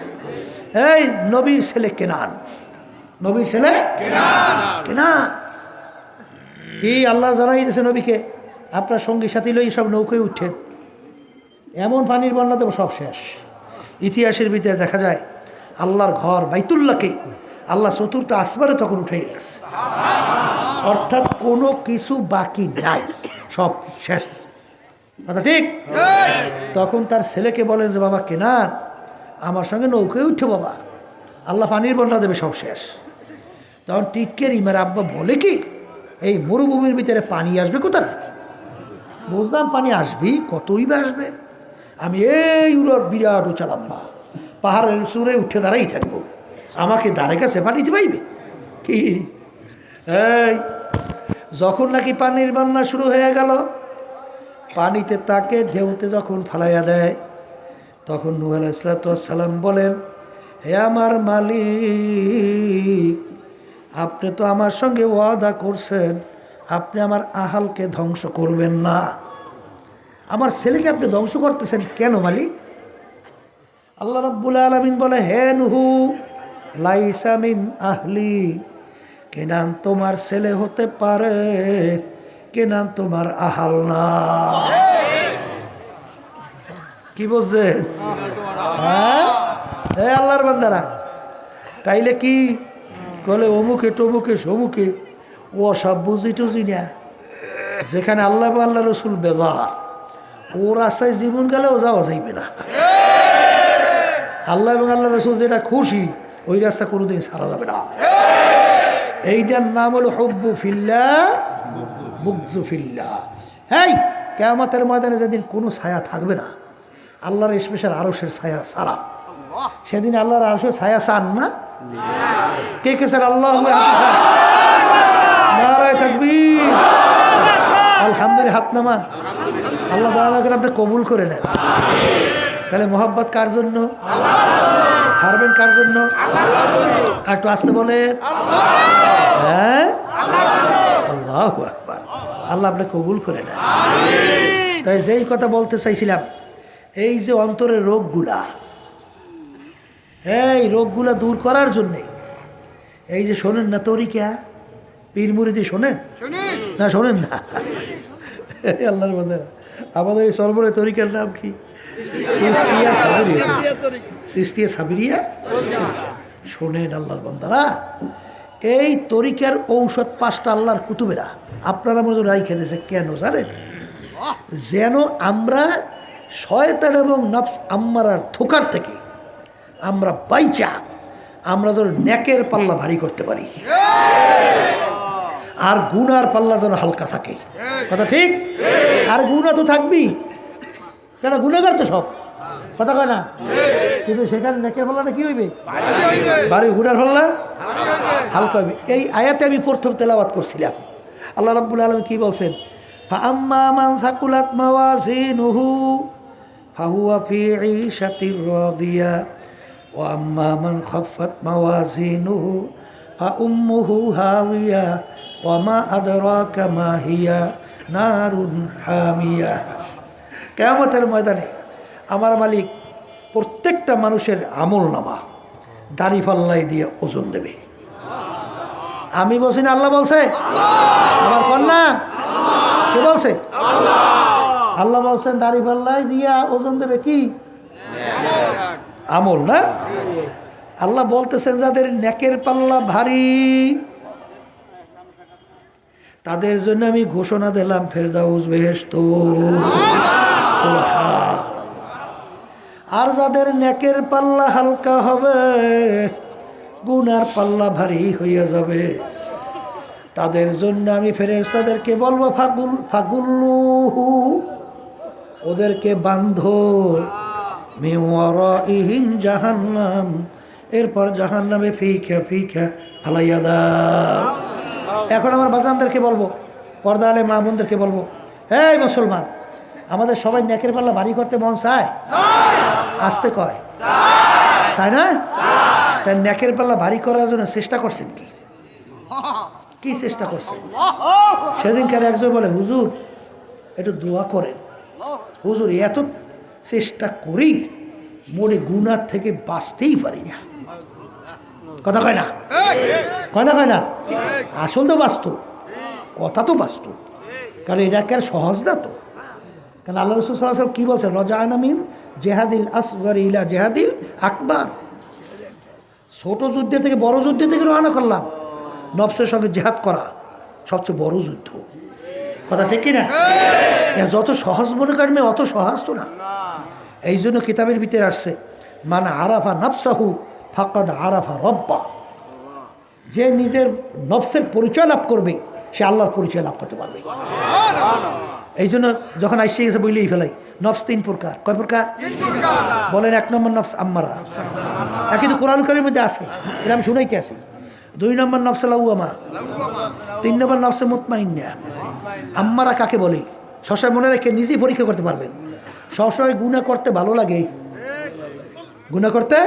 এই নবীর ছেলে কেনান, নবীর ছেলে কেনান কি আল্লাহ জানাই দিয়েছে নবীকে, আপনার সঙ্গী সাথী লই সব নৌকায় উঠছেন, এমন পানির বন্যা দেবো সব শেষ। ইতিহাসের ভিতরে দেখা যায় আল্লাহর ঘর বাইতুল্লাহকে আল্লাহ চতুর্থ আসমানে তখন উঠে গেছে, অর্থাৎ কোনো কিছু বাকি নাই, সব শেষ। কথা ঠিক? তখন তার ছেলেকে বলেন যে বাবা কেনান আমার সঙ্গে নৌকায় উঠে বাবা, আল্লাহ পানির বন্যা দেবে সব শেষ। তখন টিটকের ইমার আব্বা বলে কি এই মরুভূমির ভিতরে পানি আসবে কোথায়? বুঝলাম পানি আসবেই, কতই বা আসবে, আমি এই বিরাট উঁচা লম্বা পাহাড়ের সুরে উঠে দাঁড়াই থাকবো, আমাকে দাঁড়ে কাছে পানিতে পাইবে কি? এই যখন নাকি পানির বন্যা শুরু হয়ে গেল, পানিতে তাকে ঢেউতে যখন ফালাইয়া দেয়, তখন নূহ আলাইহিস সালাম বলেন, হে আমার মালিক, আপনি তো আমার সঙ্গে ওয়াদা করছেন আপনি আমার আহালকে ধ্বংস করবেন না, আমার ছেলেকে আপনি ধ্বংস করতেছেন কেন মালিক? আল্লাহ রাব্বুল আলামিন বলে, হে নূহ লাইসা মিন আহলি, কেনান তোমার ছেলে হতে পারে, কেনান তোমার আহাল না। কি বলছেন? হ্যাঁ আল্লাহর বান্দারা, তাইলে কি বলে অমুকে টমুকে সমুকে ও সব বুঝি টুঝি না, যেখানে আল্লাহ বা আল্লাহ রসুল বেজার, ও রাস্তায় জীবন গেলেও যাওয়া যাইবে না। আল্লাহ এবং আল্লাহ রসুল যেটা খুশি ওই রাস্তা কোনোদিন সারা যাবে না। এইটার নাম হলো হুব্বু ফিল্লাহ বুগযু ফিল্লাহ। হেই কিয়ামতের ময়দানে যেদিন কোনো ছায়া থাকবে না আল্লাহর স্পেশাল আরশের ছায়া ছাড়া, সেদিন আল্লাহর আরশের ছায়া চান না? কে কে স্যার? আল্লাহ নারায়ে তাকবীর, আলহামদুলিল্লাহ, হাত নামান। আল্লাহ দয়া করে আপনি কবুল করে নেন। তাহলে মোহাব্বত কার জন্য? ছাড়বেন কার জন্য? একটু আসতে বলে, হ্যাঁ আল্লাহু আকবার। আল্লাহ আপনি কবুল করে নেন। তাই যেই কথা বলতে চাইছিলাম, এই যে অন্তরের রোগগুলা, এই রোগগুলা দূর করার জন্যে এই যে শোনেন না তরিকা, পীর মুরিদি শোনেন না? শোনেন না? আল্লাহর বান্দারা, আমাদের এই সর্বরে তরিকার নাম কি? চিশতিয়া সাবিরিয়া। চিশতিয়া সাবিরিয়া শোনেন আল্লাহর বান্দারা, এই তরিকার ঔষধ 5টা আল্লাহর কুতুবেরা আপনারা মনে রাইখে দিয়েছে। কেন জানেন? যেন আমরা শয়তান এবং নফস আম্মারার ধোঁকার থেকে আমরা বাইচা আমরা যেন নেকের পাল্লা ভারী করতে পারি, আর গুনার পাল্লা যেন হালকা থাকে। কথা ঠিক? আর গুনাহ তো থাকবেই, কেন গুনাহগার তো সব, কথা কয় না? কিন্তু সেখানে নেকের পাল্লাটা কি হইবে? ভারী, গুনার পাল্লা হালকা হইবে। এই আয়াতে আমি প্রথম তেলাওয়াত করছিলাম। আল্লাহ রাব্বুল আলামিন কি বলছেন? ফাআম্মা মান সাকুলাত মাওয়াজিনুহু ফাহুয়া ফি ঈশাতির রাদিয়া ওয়া আম্মা মান খাফফাত মাওয়াজিনুহু ফাউম্মুহু হাওিয়া ওয়া মা আদরাকা মা হিয়া নারুন হামিয়া। কিয়ামতের ময়দানে আমার মালিক প্রত্যেকটা মানুষের আমলনামা দাড়িপাল্লাই দিয়ে ওজন দেবে। আমি বলছি না, আল্লাহ বলছে? আমার কন্যা কে বলছে? আল্লাহ বলছেন দাড়িপাল্লাই দিয়া ওজন দেবে কি? আমল না? আল্লাহ বলতেছেন যাদের নেকের পাল্লা ভারী তাদের জন্য আমি ঘোষণা দিলাম ফেরদাউস বেহেশত। আর যাদের নেকের পাল্লা হালকা হবে, গুনার পাল্লা ভারী হইয়া যাবে, তাদের জন্য আমি ফেরেশতাদেরকে বলবো ফাগুল্লুহু, ওদেরকে বাঁধো, মিন ওয়ারাইহিম জাহান্নাম, এরপর জাহান্নামে ফিকা ফিকা ফালাইয়া দাও। এখন আমার বাজানদেরকে বলবো পর্দা আলে মা বোনদেরকে বলবো, এই মুসলমান, আমাদের সবাই নেকের পাল্লা ভারী করতে মন চায়? আসতে কয় চায় না? তাই নেকের পাল্লা ভারী করার জন্য চেষ্টা করছেন কি? কি চেষ্টা করছেন? সেদিনকার একজন বলে, হুজুর একটু দোয়া করেন। হুজুর এত চেষ্টা করি, মনে গুনার থেকে বাঁচতেই পারি না। কথা কয় না? কয় না? আসল তো বাস্তব, কথা তো বাস্তব, কারণ এটা কি আর সহজ না তো। কারণ আল্লাহ রাসূল সাল্লাল্লাহু আলাইহি ওয়াসাল্লাম কি বলছেন, রাজা'না মিন জিহাদিল আসগর ইলা জিহাদিল আকবার। ছোট যুদ্ধের থেকে বড় যুদ্ধের থেকে রওনা করলাম। নফসের সঙ্গে জিহাদ করা সবচেয়ে বড় যুদ্ধ। কথা ঠিক কি না? যত সহজ মনে করেন অত সহজ তো না। এই জন্য কিতাবের ভিতরে আসছে, মান আরাফা নাফসাহু ফাকাদ আরাফা রব্বা। যে নিজের নফসের পরিচয় লাভ করবে, সে আল্লাহর পরিচয় লাভ করতে পারবে। এই জন্য যখন আইসে গেছে বইলেই ফেলাই, নফস 3 প্রকার। কয় প্রকার বলেন? 1 নম্বর নফস আম্মারা, কিন্তু কোরআন কারীমের মধ্যে আছে, এটা আমি শুনাইতে আছি। 2 নম্বর নফসে লাওয়ামা, 3 নম্বর নফসে মুতমাইন্না। আম্মারা কাকে বলে? সবসময় মনে রেখে নিজেই পরীক্ষা করতে পারবেন। সবসময় গুনাহ করতে ভালো লাগে, গুনাহ করতে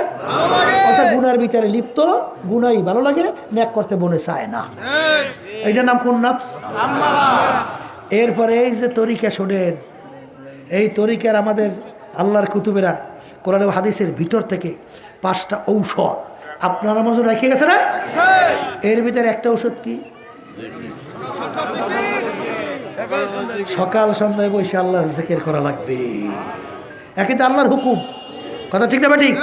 অর্থাৎ গুনার ভিতরে লিপ্ত, গুনাহই ভালো লাগে, নেক করতে মনে চায় না। এইটার নাম কোন নফস? এরপরে এই যে তরিকা শোনেন, এই তরিকার আমাদের আল্লাহর কুতুবেরা কোরআন ও হাদিসের ভিতর থেকে 5টা ঔষধ আপনারা মজুর রেখে গেছে না? এর ভিতরে একটা ঔষধ কি? সকাল সন্ধ্যায় বসে আল্লাহর জিকির করা লাগবে। একে তো আল্লাহর হুকুম। কথা ঠিক না ঠিক?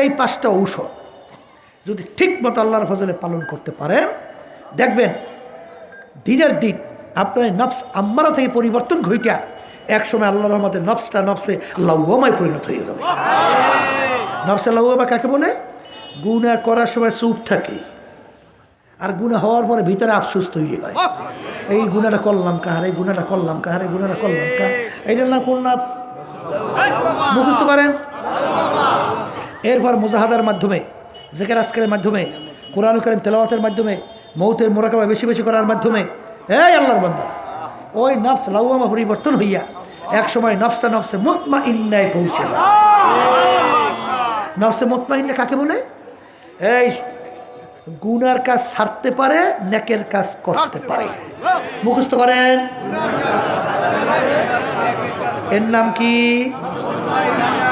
এই 5টা ঔষধ যদি ঠিক মতো আল্লাহর ফজলে পালন করতে পারেন, দেখবেন দিনের দিন আপনার নফস আম্মারা থেকে পরিবর্তন ঘইটা একসময় আল্লাহর রহমতে নফসটা নফসে লাওয়ামায় পরিণত হয়ে যাবে। নফসে লাওয়ামা কাকে বলে? গুনাহ করার সময় চুপ থাকে, আর গুনাহ হওয়ার পরে ভিতরে আফসোস তৈরি হয়, এই গুনাহটা করলাম কার, এই গুনাহটা করলাম কার, এই গুনাহটা করলাম কার। এইটার নাম কোন নফস? মুখস্থ করেন। এরপর মুজাহাদার মাধ্যমে, জিকির আজকারের মাধ্যমে, কোরআন কারীম তেলাওয়াতের মাধ্যমে, মৌতের মোরাকাবা বেশি বেশি করার মাধ্যমে, এই আল্লাহর বান্দা, ওই নফস লাওয়ামা পরিবর্তন হইয়া এক সময় নফসটা নফসে মুতমাইন্নায় পৌঁছে যায়। নফসে মুতমাইন্না কাকে বলে? এই গুনার কাজ ছাড়তে পারে, নেকের কাজ করতে পারে। মুখস্থ করেন। এর নাম কি?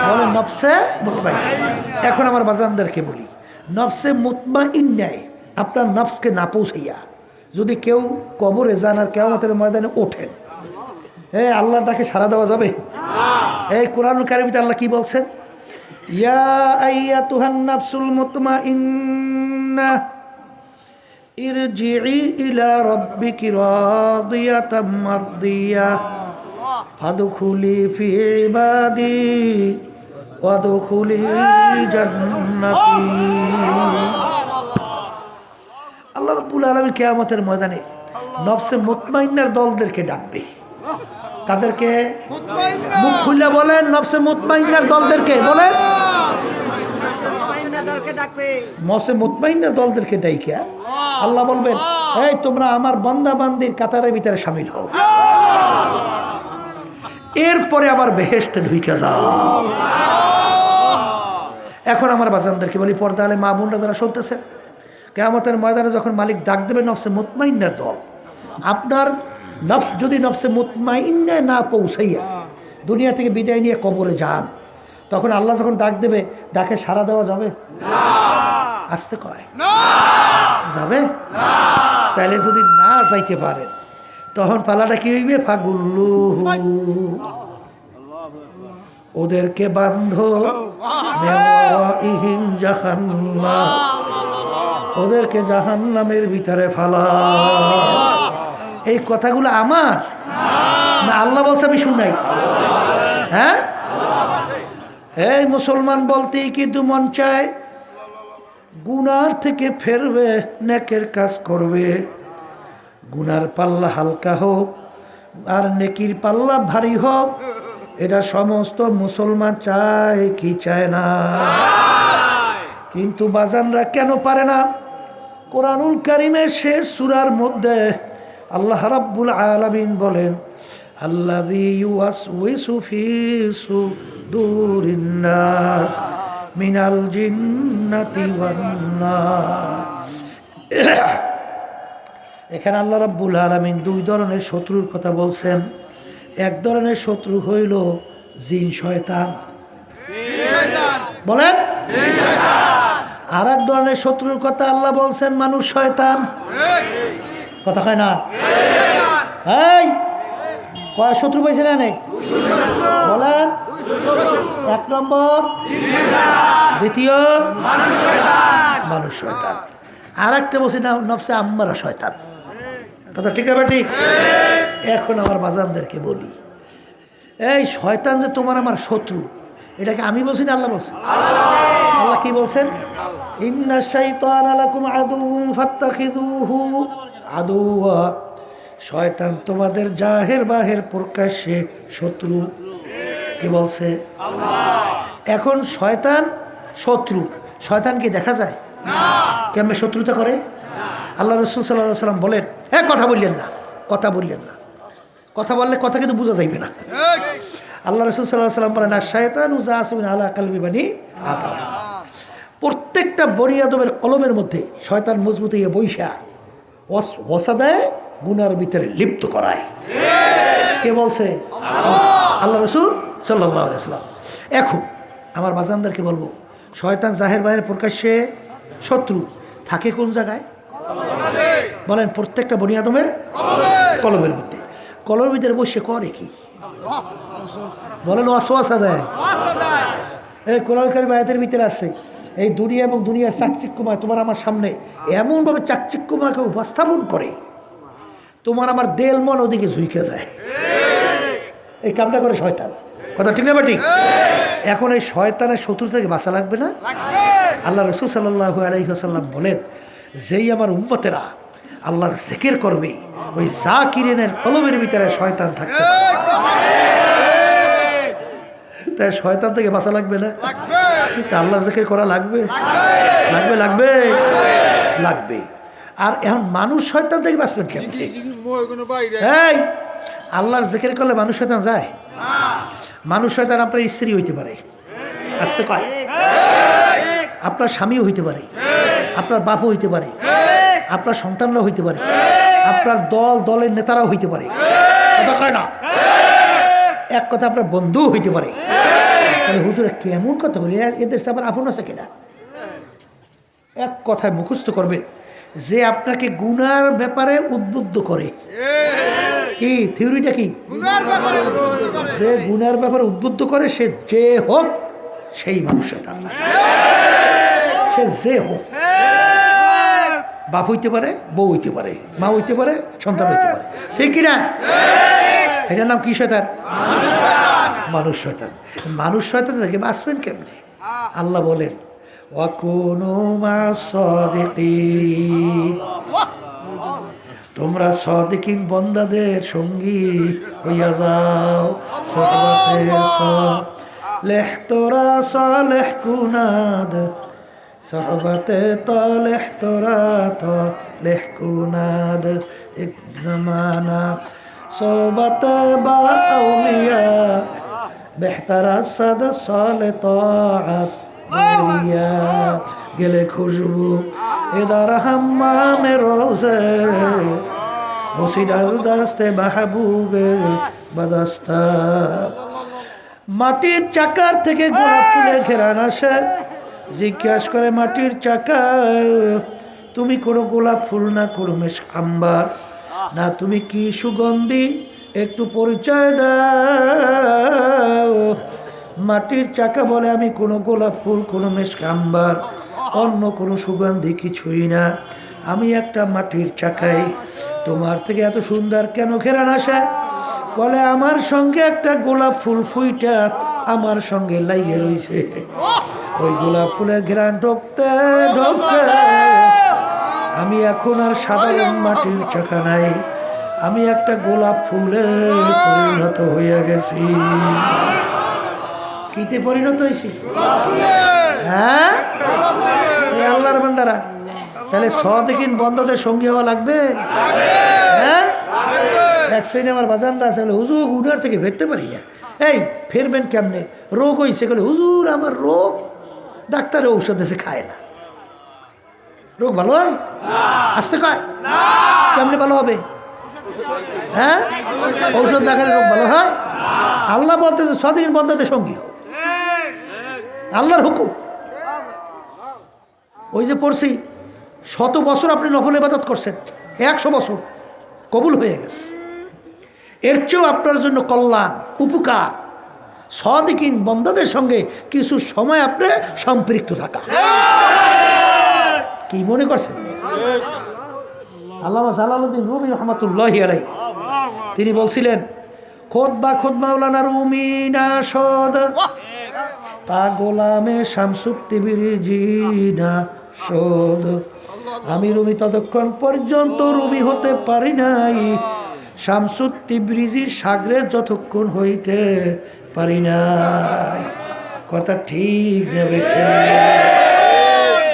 বলেন নফসে মুতমাইন্না। এখন আমার বাজানদেরকে বলি, নফসে মুতমাইন্নায় আপনার নফসকে না পৌঁছাইয়া যদি কেউ কবরে যান আর কিয়ামতের ময়দানে ওঠেন, আল্লাহ ডাকে সাড়া দেওয়া যাবে? এই কোরআন কারীমে আল্লাহ কি বলছেন? ইয়া আইয়াতুহান নাফসুল মুতমাইন্না ইরজিই ইলা রাব্বিকি রাদিয়াতাম মারদিয়া ফাদখুলি ফি ইবাদি ওয়াদখুলি জান্নাতি। আল্লাহ রাব্বুল আলামিন কিয়ামতের ময়দানে নফসে মুতমাইন্নার দলদেরকে ডাকবে। তাদেরকে মুখ খুলে বলেন, নফসে মুতমাইন্নার দলদেরকে বলেন। নফসে মুতমাইন্নার দলদেরকে ডাইকা আল্লাহ বলবেন, এই তোমরা আমার বান্দা বান্দির কাতারের ভিতরে শামিল হও, এরপরে আবার বেহেশতে ঢুকে যাও। এখন আমার বাজানদেরকে বলি, পর্দা আলে মা বোনরা যারা শুনতেছেন, কিয়ামতের ময়দানে যখন মালিক ডাক দেবে নফসে মুতমাইন্নার দল, আপনার নফস যদি নফসে মুতমাইন্না না পৌঁছাইয়া দুনিয়া থেকে বিদায় নিয়ে কবরে যান, তখন আল্লাহ যখন ডাক দেবে, ডাকে সাড়া দেওয়া যাবে? আসতে কয় যাবে? তাহলে যদি না যাইতে পারেন, তখন পালাটা কি হইবে? ফাগুল্লু, ওদেরকে বান্ধো নেওয়াইহিম জাহান্নাম, ওদেরকে জাহান্নামের ভিতরে ফালা। এই কথাগুলো আমার না আল্লাহ বলছে? আমি শুনাই? হ্যাঁ, এই মুসলমান বলতেই কিন্তু মন চায় গুনার থেকে ফেরবে, নেকের কাজ করবে। গুনার পাল্লা হালকা হোক আর নেকির পাল্লা ভারী হোক, এটা সমস্ত মুসলমান চায় কি চায় না? কিন্তু বাজানরা কেন পারে না? কোরআনুল কারীমের শেষ সূরার মধ্যে আল্লাহ রাব্বুল আলামিন বলেন, আল্লাযী ইউওয়াসউইসু ফী সুদুরিন নাস মিনাল জিন্নাতি ওয়ান নাস। এখানে আল্লাহ রাব্বুল আলামিন দুই ধরনের শত্রুর কথা বলছেন। এক ধরনের শত্রু হইল জিন শয়তান, বলেন। আর এক ধরনের শত্রুর কথা আল্লাহ বলছেন মানুষ শয়তান। কথা হয় না? এই কয় শত্রু পাইছে না? নেই, বলেন। এক নম্বর, দ্বিতীয় মানুষ শয়তান, আর একটা বলছি না নফসে আম্মারা শয়তান। কথা ঠিক আছে? ঠিক। এখন আমার বাজানদেরকে বলি, এই শয়তান যে তোমার আমার শত্রু, এটাকে আমি বলছি না আল্লাহ বলছেন? আল্লাহ কি বলছেন? ইন্না শাইতানা লাকুম আদুউন ফাত্তাখিযুহু আদুওয়া। শয়তান তোমাদের জাহের বাহের প্রকাশ্যে শত্রু। কি বলছে? এখন শয়তান শত্রু, শয়তান কি দেখা যায়? কেমন শত্রুতা করে? আল্লাহ রাসূল সাল্লাল্লাহু আলাইহি ওয়াসাল্লাম বলেন, কথা বললেন না, কথা বললেন না, কথা বললে কথা কিন্তু বোঝা যাইবে না। আল্লাহ রাসূল সাল্লাল্লাহু আলাইহি ওয়াসাল্লাম বলেন, আশ-শায়তানু জাসিমুন আলা কলবি বানি আদম। প্রত্যেকটা বনি আদমের কলমের মধ্যে শয়তান মজবুত হয়ে বৈশা ওয়াসওয়াসা দেয়, গুনার ভিতরে লিপ্ত করায়। কে বলছে? আল্লাহ রাসূল সাল্লাল্লাহু আলাইহি ওয়াসাল্লাম। এখন আমার বাজানদেরকে বলবো, শয়তান জাহের বাহের প্রকাশ্যে শত্রু থাকে কোন জায়গায়? বলেন। প্রত্যেকটা বনি আদমের কলমের মধ্যে। কলমের ভিতরে বসে করে কি? বলেন, ওয়াসওয়াসা দেয়। এই কোরআনকারী আয়াতের ভিতরে আসছে, এই দুনিয়া এবং দুনিয়ার চাকচিক্যময় তোমার আমার সামনে এমনভাবে চাকচিক্যময়কে উপস্থাপন করে, তোমার আমার দেল মন ওদিকে ঝুঁকে যায়। এই কামটা করে শয়তান। কথা ঠিক না? ঠিক। এখন এই শয়তানের শত্রু থেকে বাঁচা লাগবে না? আল্লাহ রাসূল সাল্লাল্লাহু আলাইহি ওয়াসাল্লাম বলেন, যেই আমার উম্মতেরা আল্লাহর জিকির করবে, ওই জাকিরিনের কলমের ভিতরে শয়তান থাকতে পারে। তাই শয়তান থেকে বাঁচা লাগবে না? আল্লাহর জিকির করা লাগবে, লাগবে, লাগবে, লাগবে। আর এখন মানুষ শয়তান থেকে বাঁচবেন কেন? এই আল্লাহর জিকির করলে মানুষ শয়তান যায়? মানুষ শয়তান আপনার স্ত্রী হইতে পারে, আসতে কয়, আপনার স্বামীও হইতে পারে, আপনার বাপও হইতে পারে, আপনার সন্তানরাও হইতে পারে, আপনার দলের নেতারাও হইতে পারে। কথা কয় না? এক কথা আপনার বন্ধুও হইতে পারে। হুজুর কেমন কথা বলি, এদের আবার আপন আছে কিনা? এক কথায় মুখস্থ করবেন, যে আপনাকে গুনার ব্যাপারে উদ্বুদ্ধ করে। কি থিওরিটা কি? যে গুনার ব্যাপারে উদ্বুদ্ধ করে, সে যে হোক সেই মানুষ শয়তান। সে যে হোক, বাপ হইতে পারে, বউ হইতে পারে, মা হইতে পারে, সন্তান হইতে পারে, ঠিক কিনা? এটার নাম কি শয়তান? মানুষ শয়তান। মানুষ শয়তান থেকে বাঁচবেন কেমনে? আল্লাহ বলেন, ওয়াকুনু মা'আস সাদিকিন। তোমরা সাদিকিন বান্দাদের সঙ্গী হইয়া যাও। সাহবাতে সালেহ তোরা সালেহ কুনাদ, সাহবাতে তালেহ তোরা তালেহ কুনাদ। এক জামানা صوبت با أولياء بهتر صد سال طاعت مولیا گل خوشبو ادار حمام روزه رسید از دست محبوب بدستا। মাটির চাকার থেকে গোলাপ ফুলের ঘেরান আসে। জিজ্ঞাসা করে মাটির চাকা, তুমি কোনো গোলাপ ফুল না, কোনো মেশ আম্বার না, তুমি কি সুগন্ধি, একটু পরিচয় দাও। মাটির চাকা বলে, আমি কোনো গোলাপ ফুল, কোনো মেশকাম্বার, অন্য কোনো সুগন্ধি কিছুই না, আমি একটা মাটির চাকাই। তোমার থেকে এত সুন্দর কেন ঘেরান আসে? বলে, আমার সঙ্গে একটা গোলাপ ফুল ফুইটা আমার সঙ্গে লাইগে রয়েছে। ওই গোলাপ ফুলের ঘেরান ঢুকতে ঢুকতে আমি এখন আর সাধারণ মাটির চাকা নাই, আমি একটা গোলাপ ফুলে পরিণত হইয়া গেছি। কিতে পরিণত হয়েছি? হ্যাঁ, আল্লাহর বান্দারা, তাহলে সাদিকিন বান্দাদের সঙ্গী হওয়া লাগবে। হ্যাঁ, এক শ্রেণী আমার বাজানরা আছে, হুজুর উনার থেকে ফেরতে পারি না। এই ফেরবেন কেমনে, রোগ হয়েছে, বলে হুজুর আমার রোগ ডাক্তারের ঔষধ এসে খায় না। রোগ ভালো হয় আসতে কয় কেমনে ভালো হবে? হ্যাঁ, ঔষধ না খেলে রোগ ভালো হয়? আল্লাহ বলতেছে সদিন বন্ধাতে সঙ্গী, আল্লাহর হুকুম। ওই যে পড়ছি 100 বছর আপনি নফল ইবাদত করছেন, 100 বছর কবুল হয়ে গেছে। এর চেয়েও আপনার জন্য কল্যাণ উপকার সাদিকিন বন্দাদের সঙ্গে কিছু সময় আপনি সম্পৃক্ত থাকা। কি মনে করছেন? আল্লামা জালালউদ্দিন রুমি রহমাতুল্লাহি আলাইহি তিনি বলছিলেন, খোদ মাওলানা রুমি না সদ তা গোলামে শামসুক তিবরিজি না সদ। আমি রুমি ততক্ষণ পর্যন্ত রুমি হতে পারি নাই শামসুক তিবরিজির সাগরে যতক্ষণ হইতে পারি নাই। কথা ঠিক নেবে।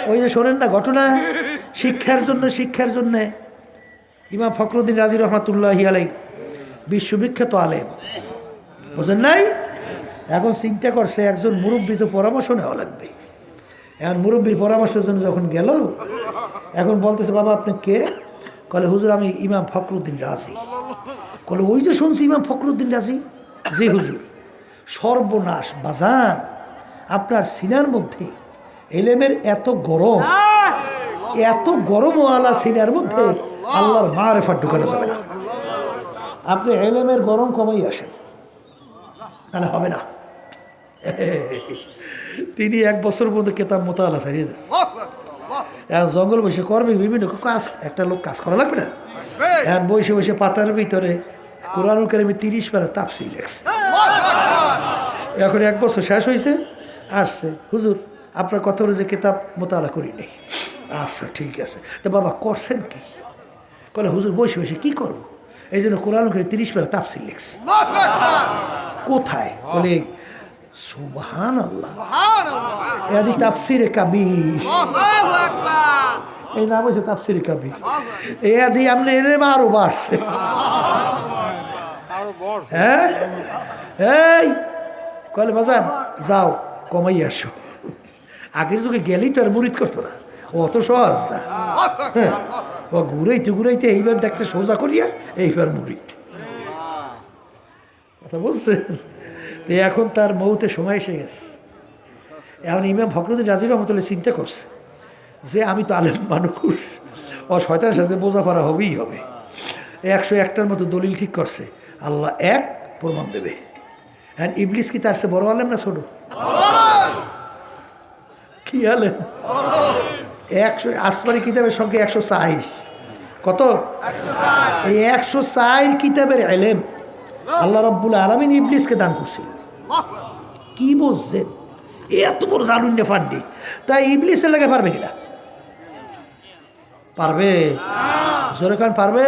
ওই যে শোনেন না ঘটনা, শিক্ষার জন্য ইমাম ফখরুদ্দিন রাজি রহমাতুল্লাহি আলাইহি বিশ্ববিখ্যাত আলেম, বোঝেন নাই? এখন চিন্তা করছে একজন মুরব্বী তো পরামর্শ নেওয়া লাগবে। এখন মুরব্বীর পরামর্শের জন্য যখন গেল, এখন বলতেছে বাবা আপনি কে? কলে হুজুর আমি ইমাম ফখরুদ্দিন রাজি। কলে ওই যে শুনছি ইমাম ফখরুদ্দিন রাজি। জি হুজুর। সর্বনাশ বাজান, আপনার সিনার মধ্যে এলেমের এত গরমওয়ালা সিনার মধ্যে আল্লাহর মারেফাত ঢুকানো যাবে না। আপনি এলেমের গরম কমাই আসেন, তাহলে হবে না। তিনি 1 বছর মধ্যে কেতাব মোতালা ছাড়িয়ে দেন। এখন জঙ্গল বসে করবে বিভিন্ন কাজ, একটা লোক কাজ করা লাগবে না? এখন বসে পাতার ভিতরে কোরআনুল কারীমে 30 পারা তাফসীর লেখছে। এখন 1 বছর শেষ হয়েছে, আসছে হুজুর আপনার কথা হলো যে কেতাব মোতালা করি নেই। আচ্ছা ঠিক আছে, তো বাবা করছেন কি? কলে হুজুর বসে কি করবো, এই জন্য কোরআনুল কারীম 30 পারা তাফসীর লেখছে। কোথায়? বলে সুবহানাল্লাহ, এদি তাফসীরে কাবীর। এই নাম হচ্ছে তাফসীরে কাবীর। এদি আপনি এর আরো বাড়ছে। হ্যাঁ, এই কলে বাজান যাও কমাই আসো। আগের যুগে গেলেই তো আর মুরিদ করতো না, অত সহজ না। হ্যাঁ, ও ঘুরাইতে এইবার দেখতে সোজা করিয়া এইবার মুরিদ। কথা বলছেন? এখন তার মৌতের সময় এসে গেছে। এখন ইমাম ফখরুদ্দিন রাজি রহমতুল্লাহ চিন্তা করছে যে আমি তো আলেম মানুষ, ও শয়তানের সাথে বোঝাপড়া হবেই হবে। 101টার মতো দলিল ঠিক করছে, আল্লাহ এক প্রমাণ দেবে। হ্যাঁ, ইবলিস কি তার সে বড় আলেম না ছোট? কি আলেম? 100 আসমানি কিতাবের সংখ্যা 104। কত? এই 104 কিতাবের এলেম আল্লাহ রাব্বুল আলামিন ইবলিসকে দান করছিল। কি বলছেন? এত বড় জানুন্নে ফান্ডি, তাই ইবলিসের লাগে পারবে কিনা? পারবে? জোরে কান পারবে?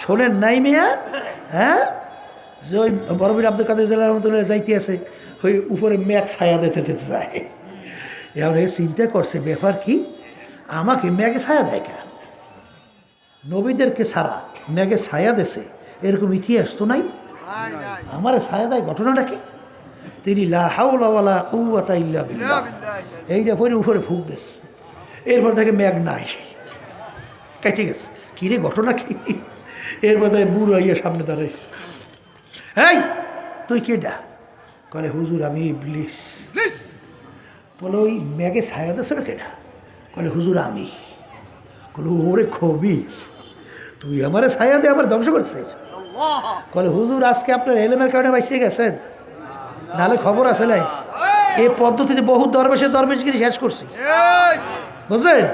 শোনেন নাই মিয়া? হ্যাঁ, যে ওই বড়বীর আব্দুল কাদের জিলানী রহমাতুল্লাহ যাইতে আছে, ওই উপরে মেঘ ছায়া দিতে যায়। এবার চিন্তা করছে ব্যাপার কি, আমাকে মেঘে ছায়া দেয় কেন? নবীদেরকে ছাড়া মেঘে ছায়া দেশে এরকম ইতিহাস তো নাই। আমার ছায়া দেয় ঘটনাটা কি? তিনি লা হাওলা ওয়ালা কুওয়াতা ইল্লা বিল্লাহ এইটা পরে উপরে ফুঁক দেশ, এরপর থেকে মেঘ নাই, কেটে গেছে। কী রে ঘটনা কি? এরপর থেকে বুড়ো ইয়ে সামনে দাঁড়াই, এই তুই কেডা? করে হুজুর আমি ইবলিস। বলে ওই মেঘে ছায়া দেশ না কেডা? বলে হুজুর আমি। বলে ওরে খবিস, তুই আমারে ছায়া দিয়ে আবার ধ্বংস করছিস? বলে হুজুর আজকে আপনার এলেমের কারণে বাইসে গেছেন, নাহলে খবর আছে নাই। এই পদ্ধতিতে বহু দরবেশগিরি শেষ করছি, বুঝলেন?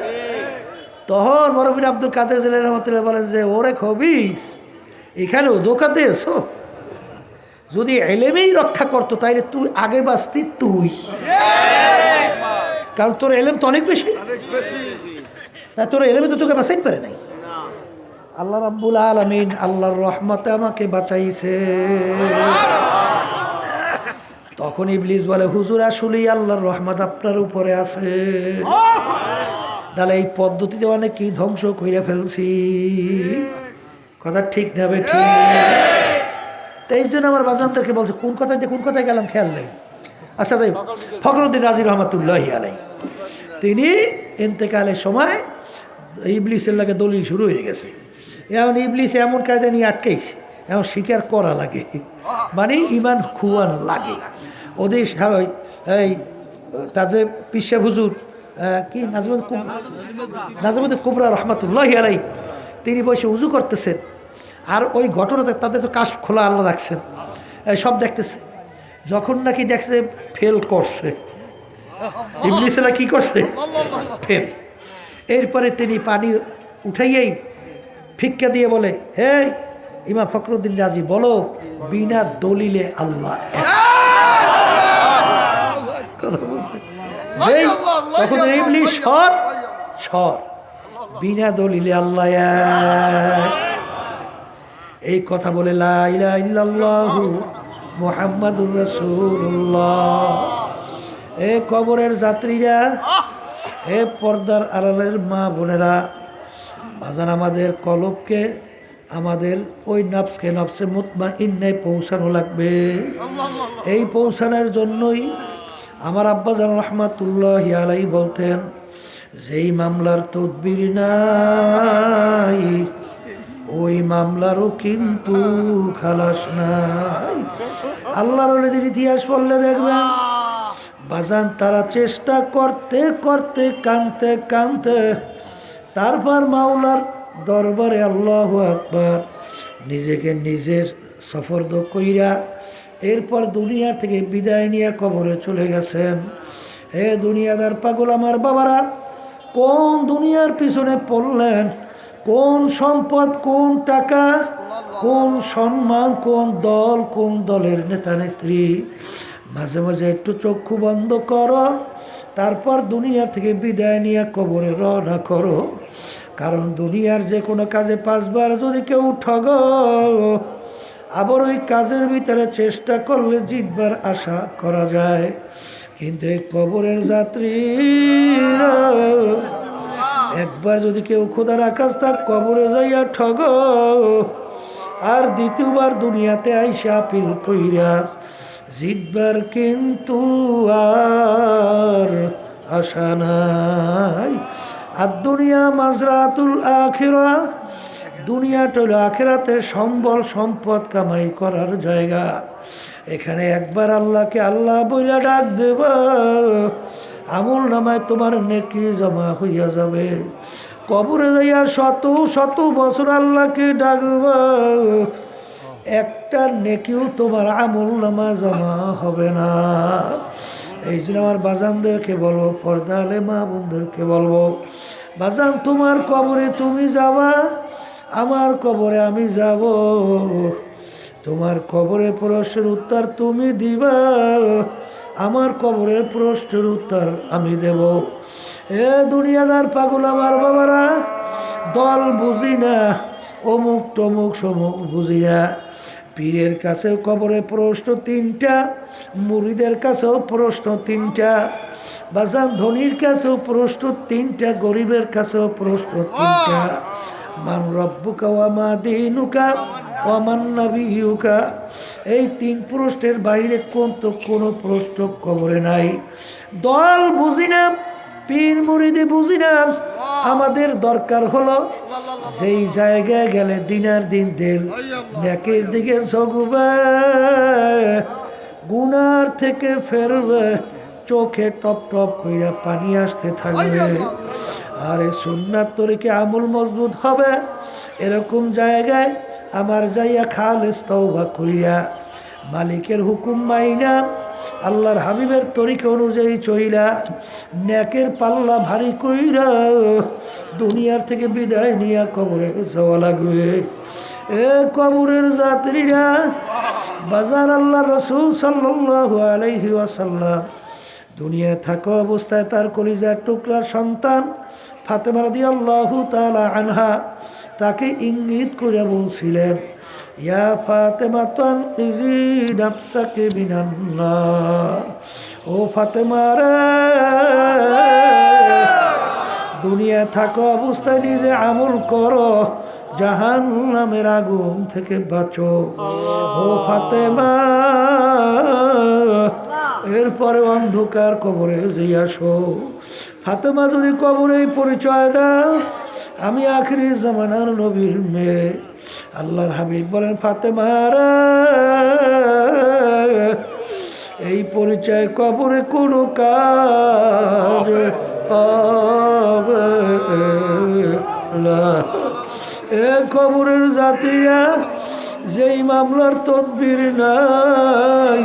তখন বড়বীর আব্দুল কাদের জিলানী রহমাতুল্লাহ বলেন যে ওরে খবিস, এখানেও ধোঁকা দিয়েছো। যদি এলেমেই রক্ষা করতো তাইলে তুই আগে বাঁচতি তুই, কারণ তোর এলেম তো অনেক বেশি। তাই তোর এলেমে তো তোকে বাঁচাইতে পারে নাই। আল্লাহ রাব্বুল আলামিন আল্লাহর রহমতে আমাকে বাঁচাইছে। তখন ইবলিস বলে হুজুর আসলেই আল্লাহর রহমত আপনার উপরে আছে, তাহলে এই পদ্ধতিতে অনেকেই ধ্বংস করে ফেলছি। কথা ঠিক নেবে ঠিক। এই জন্য আমার বাজানদেরকে বলছে কোন কথায় গেলাম খেয়াল নেই। আচ্ছা যাই, ফখরুদ্দিন রাজি রহমাতুল্লাহ আলাই তিনি ইন্তেকালের সময় ইবলিসের লাগে দলিল শুরু হয়ে গেছে। এখন ইবলিস এমন কায়দা নিয়ে আটকাইছে, এখন স্বীকার করা লাগে, মানে ইমান খুয়ান লাগে ওদের। এই তাদের পিসা হুজুর কি নাজমুদ্দিন কুবরা রহমাতুল্লাহ আলাই তিনি বসে উজু করতেছেন, আর ওই ঘটনাতে তাদের তো কাশ খোলা আল্লাহ রাখছেন, সব দেখতেছে। যখন নাকি দেখছে ফেল করছে, ইবলিসেরা কি করছে, ফেল। এরপরে তিনি পানি উঠাইয়াই ভিক্ষা দিয়ে বলে, হে ইমাম ফখরুদ্দিন রাজি বলো বিনা দলিলে আল্লাহ এক। তখন ইবলিস সর বিনা দলিলে আল্লাহ এক। এই কথা বলে লা ইলাহা ইল্লাল্লাহু মুহাম্মাদুর রাসূলুল্লাহ। এ কবরের যাত্রীরা, এ পর্দার আড়ালের মা বোনেরা, বাজান আমাদের কলবকে, আমাদের ওই নফসকে নফসে মুতমাইন্নায় পৌঁছানো লাগবে। এই পৌঁছানোর জন্যই আমার আব্বাজান রহমাতুল্লাহ আলাই বলতেন, যেই মামলার তদবির নাই ওই মামলারও কিন্তু খালাস নাই। আল্লাহর ওলিদের ইতিহাস পড়লে দেখবেন বাজান তারা চেষ্টা করতে করতে কাঁদতে কাঁদতে তারপর মাওলার দরবারে আল্লাহু আকবার নিজেকে নিজের সফরদ কইরা এরপর দুনিয়ার থেকে বিদায় নিয়ে কবরে চলে গেছেন। হে দুনিয়াদার পাগল আমার বাবারা, কোন দুনিয়ার পিছনে পড়লেন, কোন সম্পদ, কোন টাকা, কোন সম্মান, কোন দল, কোন দলের নেতা নেত্রী। মাঝে মাঝে একটু চক্ষু বন্ধ করো, তারপর দুনিয়া থেকে বিদায় নিয়ে কবরে রওনা করো। কারণ দুনিয়ার যে কোনো কাজে 5 বার যদি কেউ ঠগ, আবার ওই কাজের ভিতরে চেষ্টা করলে জিতবার আশা করা যায়। কিন্তু এই কবরের যাত্রীরা একবার যদি কেউ খোদার আকাশ তাক কবরে যাইয়া ঠগ, আর দ্বিতীয়বার দুনিয়াতে আইসা আপিল কইরা জিতবার কিন্তু আর আশা নাই। আর দুনিয়া মাজরাতুল আখিরা, দুনিয়াটা হলো আখিরাতের সম্বল সম্পদ কামাই করার জায়গা। এখানে একবার আল্লাহকে আল্লাহ বইলা ডাক দেব, আমল নামায় তোমার নেকি জমা হইয়া যাবে। কবরে যাইয়া শত শত বছর আল্লাহকে ডাকব, একটা নেকিও তোমার আমল নামা জমা হবে না। এই জন্য আমার বাজানদেরকে বলবো, পর্দালে মা বোনদেরকে বলবো, বাজান তোমার কবরে তুমি যাবা, আমার কবরে আমি যাব। তোমার কবরে প্রশ্নের উত্তর তুমি দিবা, আমার কবরে প্রশ্নের উত্তর আমি দেব। এ দুনিয়াদার পাগল আমার বাবারা, দল বুঝি না, অমুক টমুক সমুক বুঝি না। পীরের কাছেও কবরে প্রশ্ন 3টা, মুরিদের কাছেও প্রশ্ন 3টা, বাজান ধনির কাছেও প্রশ্ন 3টা, গরিবের কাছেও প্রশ্ন 3টা। মান রব্বুকা ওয়া মা দীনুকা ওয়া মান নাবিয়ুকা, এই 3 প্রশ্নের বাইরে কোনো প্রশ্ন কবরে নাই। দল বুঝি না, পীর মুরিদি বুঝি না, আমাদের দরকার হলো যেই জায়গায় গেলে দিনার দিন দিল নেকের দিকে ঝুঁকবে, গুনার থেকে ফেরবে, চোখে টপ টপ কইরা পানি আসতে থাকবে। আর এই সুন্নাত তরিকে আমল মজবুত হবে, এরকম জায়গায় আমার যাইয়া খালেস তওবা কইরা মালিকের হুকুম মাইনা আল্লাহর হাবিবের তরিকা অনুযায়ী চইলা নেকের পাল্লা ভারী কইরা দুনিয়ার থেকে বিদায় নিয়ে কবরে যাওয়া লাগবে। এ কবরের যাত্রীরা, বাজার আল্লাহ রাসূল সাল্লাল্লাহু আলাইহি ওয়াসাল্লাম দুনিয়ায় থাকা অবস্থায় তার কলিজার টুকরার সন্তান ফাতেমা রাদিয়াল্লাহু তাআলা আনহা তাকে ইঙ্গিত করে বলছিলেন, ইয়া ফাতেমা তানকিজি নাফসাকে মিনান নার, ও ফাতেমা রে, দুনিয়া থাকা অবস্থায় নিজে আমল করো জাহান্নামের আগুন থেকে বাঁচো। ও ফাতেমা, এরপরে অন্ধকার কবরে যে আসো। ফাতেমা যদি কবরে পরিচয় দাও আমি আখিরি জামানার নবীর মেয়ে, আল্লাহর হাবিব বলেন ফাতেমা রে, এই পরিচয় কবরে কোনো কাজ হবে না। এ কবরের যাত্রীরা যেই মামলার তদবির নাই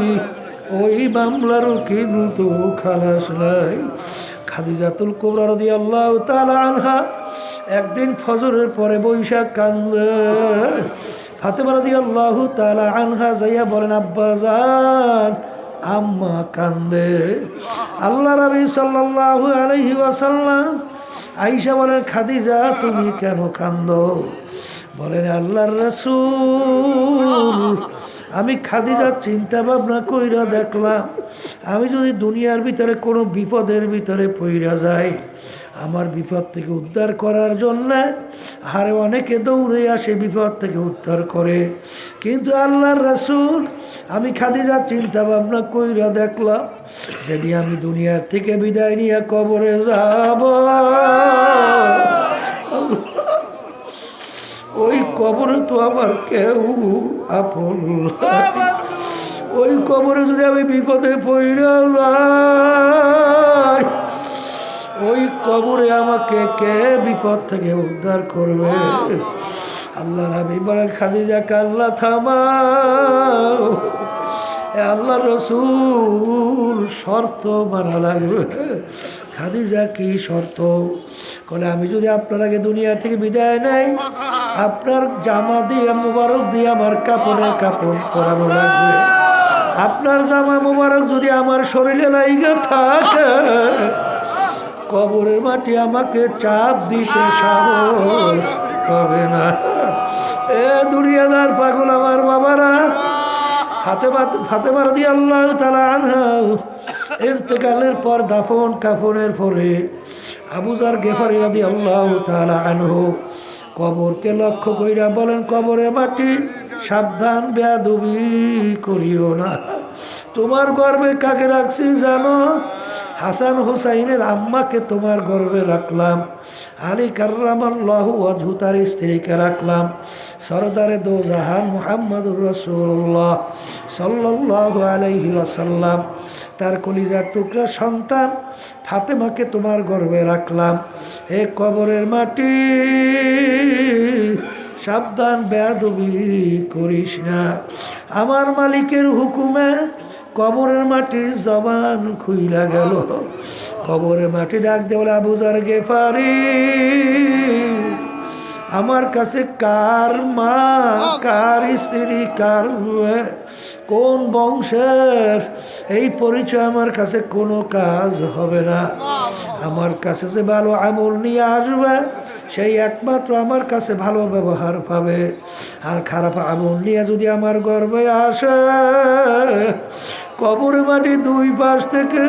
ওই মামলার কিন্তু খালাস নাই। খাদিজাতুল কুবরা রাদিয়াল্লাহু তাআলা আনহা একদিন ফজরের পরে বৈশাখ কান্দে। ফাতেমা রাদিয়াল্লাহু তাআলা আনহা যাইয়া বলেন আব্বাজান আম্মা কান্দে। আল্লাহ নবী সাল্লাল্লাহু আলাইহি ওয়াসাল্লাম আয়েশা বলেন খাদিজা তুমি কেন কান্দো? বলেন আল্লাহর রাসূল আমি খাদিজা চিন্তা ভাবনা কইরা দেখলাম আমি যদি দুনিয়ার ভিতরে কোনো বিপদের ভিতরে পইরা যাই আমার বিপদ থেকে উদ্ধার করার জন্য আরে অনেকে দৌড়ে আসে বিপদ থেকে উদ্ধার করে, কিন্তু আল্লাহর রাসূল আমি খাদিজা চিন্তা ভাবনা কইরা দেখলাম যদি আমি দুনিয়ার থেকে বিদায় নিয়ে কবরে যাব ওই কবরে তো আমার কেউ আপন, ওই কবরে যদি আমি বিপদে পড়ে যাই ওই কবরে আমাকে কে বিপদ থেকে উদ্ধার করবে? আল্লাহ নবী বলেন খাদিজাকে আল্লাহ থামাও, আল্লাহ রসুল শর্ত মানা লাগবে। খাদিজা কি শর্ত? বলে আমি যদি আপনার আগে দুনিয়া থেকে বিদায় নেই আপনার জামা দিয়ে মুবারক দিয়ে আমার কাপড়ের কাপড় পরানো লাগবে, আপনার জামা মুবারক যদি আমার শরীরে লাইগা থাকে কবরের মাটি আমাকে চাপ দিতে সাহস হবে না। এ দুনিয়াদার পাগল আমার বাবারা, ফাতেমা রাদিয়াল্লাহু তাআলা আনহা ইন্তেকালের পর দাফন কাফনের পরে আবু যার গেফারি রাদিয়াল্লাহু তাআলা আনহু কবরকে লক্ষ্য কইরা বলেন কবরের মাটি সাবধান বেয়াদবি করিও না। তোমার গর্বে কাকে রাখছি জানো? হাসান হুসাইনের আম্মাকে তোমার গর্বে রাখলাম, আলী কাররামাল্লাহু ওয়াজহু তার স্ত্রীকে রাখলাম, সরদারে দো জাহান মুহাম্মদুর রাসূলুল্লাহ সাল্লাল্লাহু আলাইহি ওয়াসাল্লাম তার কলিজার টুকরা সন্তান ফাতেমাকে তোমার গর্বে রাখলাম। এ কবরের মাটি সাবধান বেয়াদবি করিস না। আমার মালিকের হুকুমে কবরের মাটির জবান খুইলা গেল। কবরের মাটি ডাক দিয়ে বলে আবু যার গেফারি আমার কাছে কার মা কার স্ত্রী কার কোন বংশের এই পরিচয় আমার কাছে কোনো কাজ হবে না। আমার কাছে যে ভালো আমল নিয়ে আসবে সেই একমাত্র আমার কাছে ভালো ব্যবহার পাবে, আর খারাপ আমল নিয়ে যদি আমার গর্বে আসে কবর মাটি দুই পাশ থেকে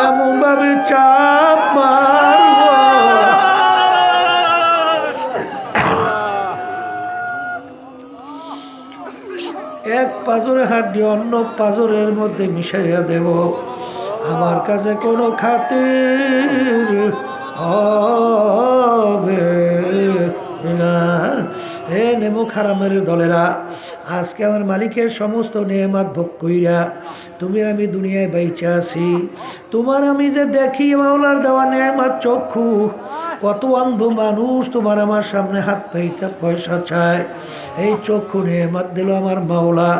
এমন ভাবে চাপ মারব এক পাজরে হাড্ডি অন্য পাজরের মধ্যে মিশাইয়া দেব। আমার কাছে কোনো খাতির হবে না। হে নেমো খারামের দলেরা, আজকে আমার মালিকের সমস্ত নেয়ামত ভোগ কইরা তুমি আমি দুনিয়ায় বাইচে আছি। তোমার আমি যে দেখি মাওলার দেওয়া নেয়ামত চক্ষু, কত অন্ধ মানুষ তোমার আমার সামনে হাত পাইতে পয়সা চায়, এই চক্ষু নেয়ামত দিল আমার মাওলা।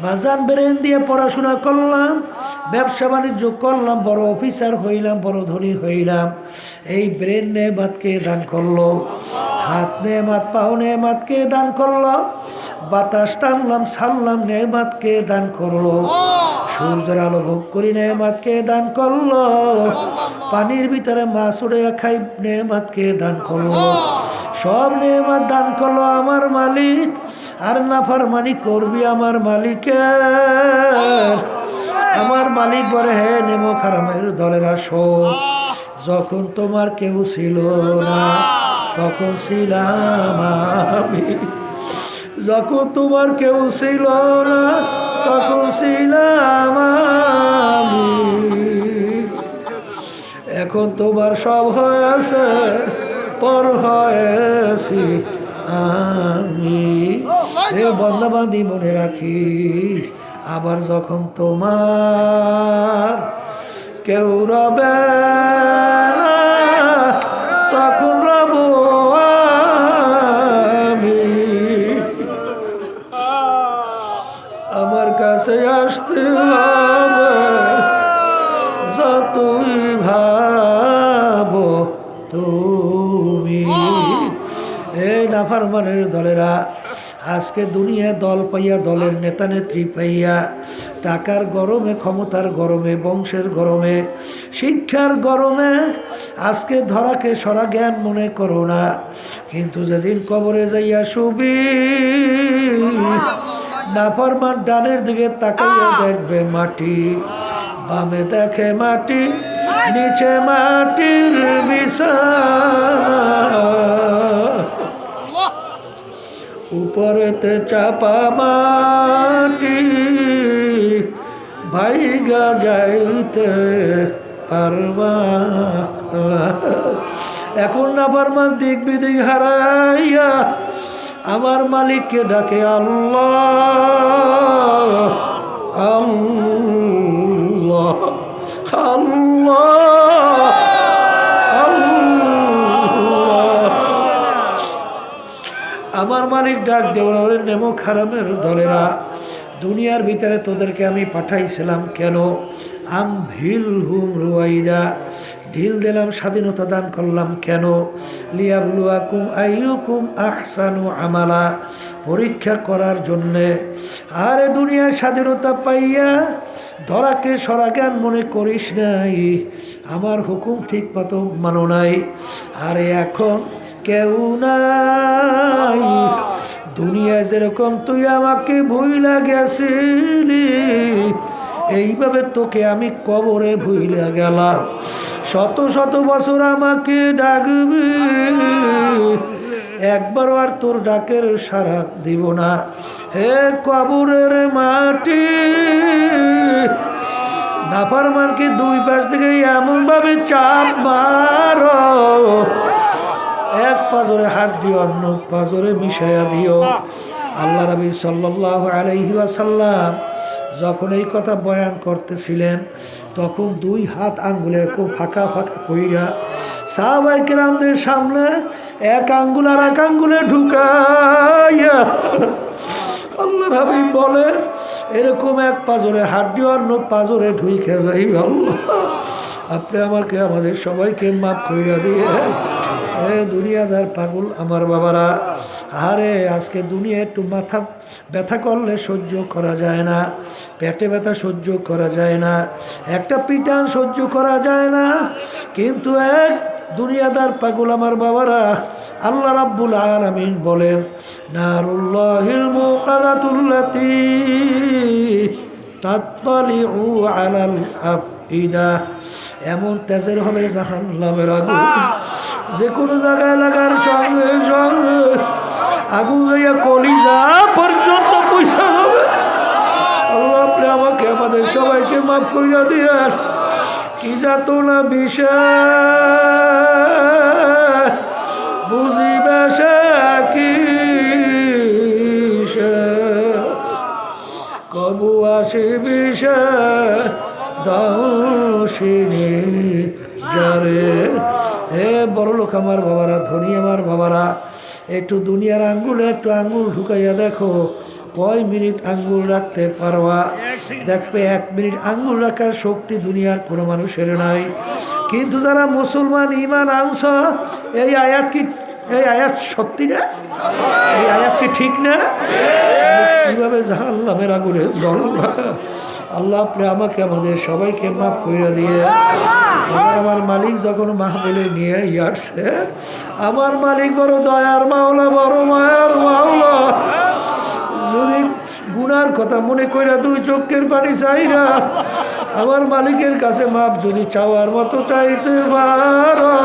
বাজান ব্রেন দিয়ে পড়াশোনা করলাম, ব্যবসা বাণিজ্য করলাম, বড় অফিসার হইলাম, বড় ধনী হইলাম, এই ব্রেন নেয়ামতকে দান করলো। হাত নেয়ামত পাও নেয়ামতকে দান করলো। বাতাস টানলাম ছাড়লাম নেয়ামতকে দান করলো। সূর্যের আলো ভোগ করি নেয়ামতকে দান করলো। পানির ভিতরে মাছ উড়ে খাই নেয়ামতকে দান করলো। সব নেয়ামত দান করলো আমার মালিক, আর নাফরমানি করবি আমার মালিকের। আমার মালিক বলে হে নেমো খারামের দলেরা শোন, যখন তোমার কেউ ছিল না তখন ছিলাম আমি, যখন তোমার কেউ ছিল না তখন ছিলাম আমি, এখন তোমার সব হয়েছে পর হয়েছি আমি। এ বন্দাবান্দি মনে রাখিস, আবার যখন তোমার কেউ রবে না তখন রব আমি। আমার কাছে আসতে হবে যতই ভাবো তুমি। এই নাফরমানের দলেরা আজকে দুনিয়া দল পাইয়া, দলের নেতা নেত্রী পাইয়া, টাকার গরমে, ক্ষমতার গরমে, বংশের গরমে, শিক্ষার গরমে আজকে ধরাকে সরা জ্ঞান মনে করো না, কিন্তু যেদিন কবরে যাইয়া শুবি নাফরমান ডানের দিকে তাকাইয়া দেখবে মাটি, বামে দেখে মাটি, নিচে মাটির বিছানা, উপরেতে চাপা মাটি, ভাইগা যাইতে পারবা না। এখন নাফরমান দিক বিদিক হারাইয়া আমার মালিককে ডাকে আল্লাহ আল্লাহ আল্লাহ আল্লাহ। আমার মালিক ডাক দেওয়া নেমো খারাপের দলেরা, দুনিয়ার ভিতরে তোদেরকে আমি পাঠাইছিলাম কেন? আম ভিল হুম রুয়াইদা, ঢিল দিলাম, স্বাধীনতা দান করলাম কেন? লিয়াবলুয়াকুম আইয়ুকুম আহসানু আমালা, পরীক্ষা করার জন্যে। আরে দুনিয়ার স্বাধীনতা পাইয়া ধরাকে সরা জ্ঞান মনে করিস নাই, আমার হুকুম ঠিক মতো মানো নাই। আরে এখন কেউ নাই, দুনিয়ায় যেরকম তুই আমাকে ভুইলা গেছিলি, এইভাবে তোকে আমি কবরে ভুইলা গেলাম। শত শত বছর আমাকে ডাকবি, একবারও আর তোর ডাকের সাড়া দিব না। হে কবরের মাটি, নাফরমানকে দুই পাশ থেকে এমন ভাবে চাপ মারো, এক পাজরে হাত দিও, অন্য পাজরে মিশাইয়া দিও। আল্লাহ নবী সাল্লাল্লাহু আলাইহি ওয়াসাল্লাম যখন এই কথা বয়ান করতেছিলেন, তখন দুই হাত আঙ্গুলে খুব ফাঁকা ফাঁকা কইরা সাহাবায়ে কেরামদের সামনে এক আঙ্গুল আর এক আঙ্গুলে ঢুকাইয়া আল্লাহ নবী বলে, এরকম এক পাজরে হাত দিও, অন্য পাজরে ঢুইকে যাইবে। আল্লাহ আপনি আমাকে, আমাদের সবাইকে মাফ কইরা দিয়ে। এ দুনিয়াদার পাগল আমার বাবারা, আরে আজকে দুনিয়া একটু মাথা ব্যথা করলে সহ্য করা যায় না, পেটে ব্যথা সহ্য করা যায় না, একটা পিটান সহ্য করা যায় না, কিন্তু এক দুনিয়াদার পাগল আমার বাবারা, আল্লাহ রাব্বুল আলামিন বলেন, নারুল্লাহিল মুকাদাতুল্লাতী তাত্তালিউ আলাল আফইদা, এমন তেজের হবে জাহান্নামের আগুন, যে কোনো জায়গায় লাগার সঙ্গে সঙ্গে আগুন যাইয়া কলিজা পর্যন্ত পয়সা হবে। আল্লাহ আপনি আমাকে, আমাদের সবাইকে মাফ কইরা দিয়েন। কি যাত না বিষয় বুঝিবে সে কি, কবু আসি বিষয় দাওশিনী যারে। হে বড় লোক আমার বাবারা, ধনী আমার বাবারা, একটু দুনিয়ার আঙ্গুলে একটু আঙ্গুল ঢুকাইয়া দেখো, কয় মিনিট আঙ্গুল রাখতে পারবা? দেখবে 1 মিনিট আঙ্গুল রাখার শক্তি দুনিয়ার কোনো মানুষের নাই। কিন্তু যারা মুসলমান ইমান আনছ, এই আয়াত কি, এই আয়াত সত্যি না? এই আয়াত কি ঠিক না? কিভাবে জাহান্নামের আগুনে জ্বলবা? আল্লাহ আপনি আমাকে, আমাদের সবাইকে মাফ করে দিয়ে। আমার মালিক যখন মাহফিলে নিয়ে আসছে, আমার মালিক বড় দয়ার মাওলা, বড় মায়ার মাওলা, যদি গুনার কথা মনে কইরা 2 চোখের পানি চাই না, আমার মালিকের কাছে মাপ যদি চাওয়ার মতো চাইতে পারো,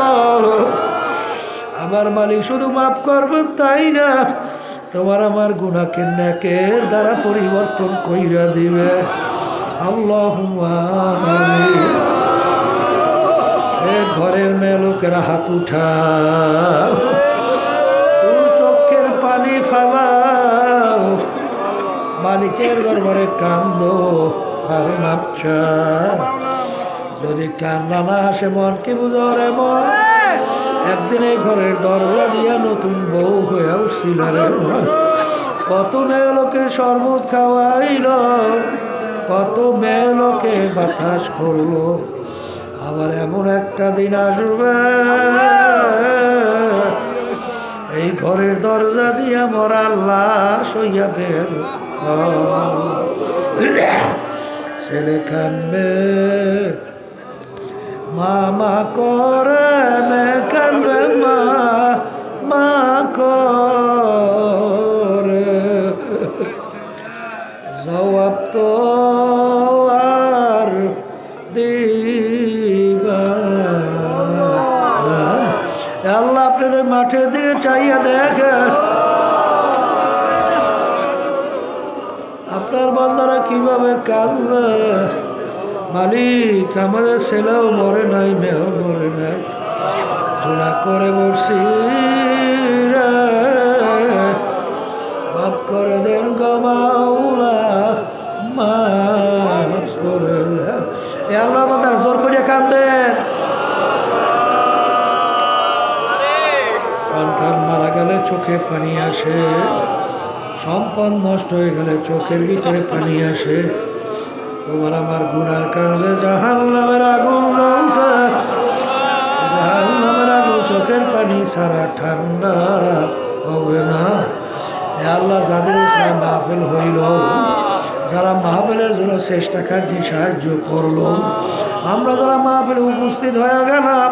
আমার মালিক শুধু মাফ করবেন তাই না, তোমার আমার গুনাহকে নেকের দ্বারা পরিবর্তন কইরা দিবে। আল্লাহুম্মা আমিন। ঘরের মেয়ে লোকেরা হাত উঠাও, চোখের পানি ফালাও, মালিকের দরবারে কান্দো আর মাপ চাও। যদি কান্না না আসে মন কি বুঝো রে মন, একদিন এই ঘরের দরজা দিয়া নতুন বউ হয়ে উঠছিল রে মন। কত মেয়ে লোকে শরবত খাওয়াইল, কত মেয়ে লোকে বাতাস করলো, আবার এমন একটা দিন আসবে এই ঘরের দরজা দিয়া মরা লাশ হইয়া বের ছেলে কানবে মা করে মে কানবে মা করে, জবাব তো আর দিবা না। আল্লাহ আপনাদের মাঠের দিকে চাইয়া দেখেন, আপনার বান্দারা কিভাবে কাঁদবে। মালিক আমাদের ছেলেও মরে নাই, মেয়েও মরে নাই, গুনাহ করে বসছি, মাফ করে দেন গো মাওলা, মাফ করে দেন। এ আল্লাহর বান্দারা জোর করিয়া কাঁদেন। সন্তান মারা গেলে চোখে পানি আসে, সম্পদ নষ্ট হয়ে গেলে চোখের ভিতরে পানি আসে। তোমার আমার গুনার কারণে জাহান্নামের আগুন জ্বলছে, জাহান্নামের আগুন চোখের পানি ছাড়া ঠান্ডা হবে না। এ আল্লাহ, যাদের ইসলাম মাহফিল হইল, যারা মাহফিলের জন্য চেষ্টা কার্যে সাহায্য করলো, আমরা যারা মাহফিলে উপস্থিত হয়ে গেলাম,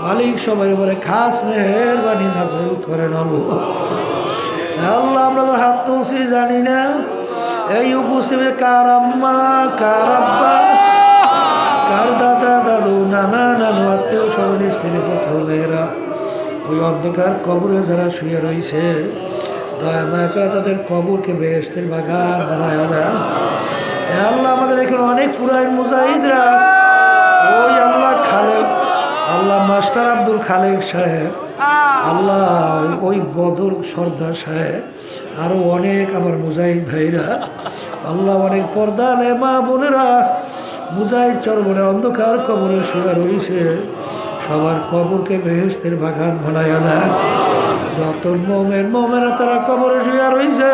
মালিক সবাই বলে খাস মেহেরবানি নাযিল করেন আল্লাহ। আল্লাহ, আমরা তো হাত তুলছি জানি না এই উপস্থিতি কার আম্মা, কার আব্বা, কার দাদা দাদু, নানা নানু, আত্মীয় স্বজন, স্ত্রী পুত্র মেয়েরা ওই অন্ধকার কবরে যারা শুয়ে রয়েছে, দয়া মায়া করে তাদের কবরকে বেহেশতের বাগান বানায় দেয়। আল্লাহ, আমাদের এখানে অনেক পুরান মুজাহিদরা, ওই আল্লাহ খালেক, আল্লাহ মাস্টার আব্দুল খালেক সাহেব, আল্লাহ ওই বদর সর্দার সাহেব, আরও অনেক আমার মুজাহিদ ভাইরা, আল্লাহ অনেক পর্দা মা বোনেরা মুজাহিদ চরবনে অন্ধকার কবরে শুয়ে রয়েছে, সবার কবরকে বেহেশতের বাগান বানায়া দেয়। যত মোমেনা তারা কবরে শুয়ে রয়েছে,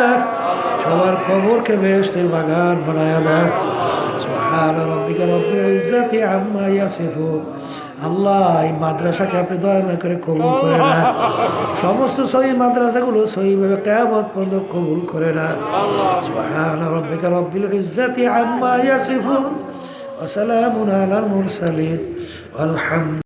সবার কবরকে বেহেশতের বাগান বানায়া দেয়। সুবহান রাব্বিকা রব্বিল ইজ্জাতি আম্মা ইয়াসিফুন। আল্লাহ, এই মাদ্রাসাকে আপনি দয়া করে কবুল করে নেন, সমস্ত সহি মাদ্রাসাগুলো সহিভাবে কিয়ামত পর্যন্ত কবুল করে নেন। সুবহান রাব্বিকা রব্বিল ইজ্জাতি আম্মা ইয়াসিফুন ওয়া সালামুন আলাল মুরসালিন।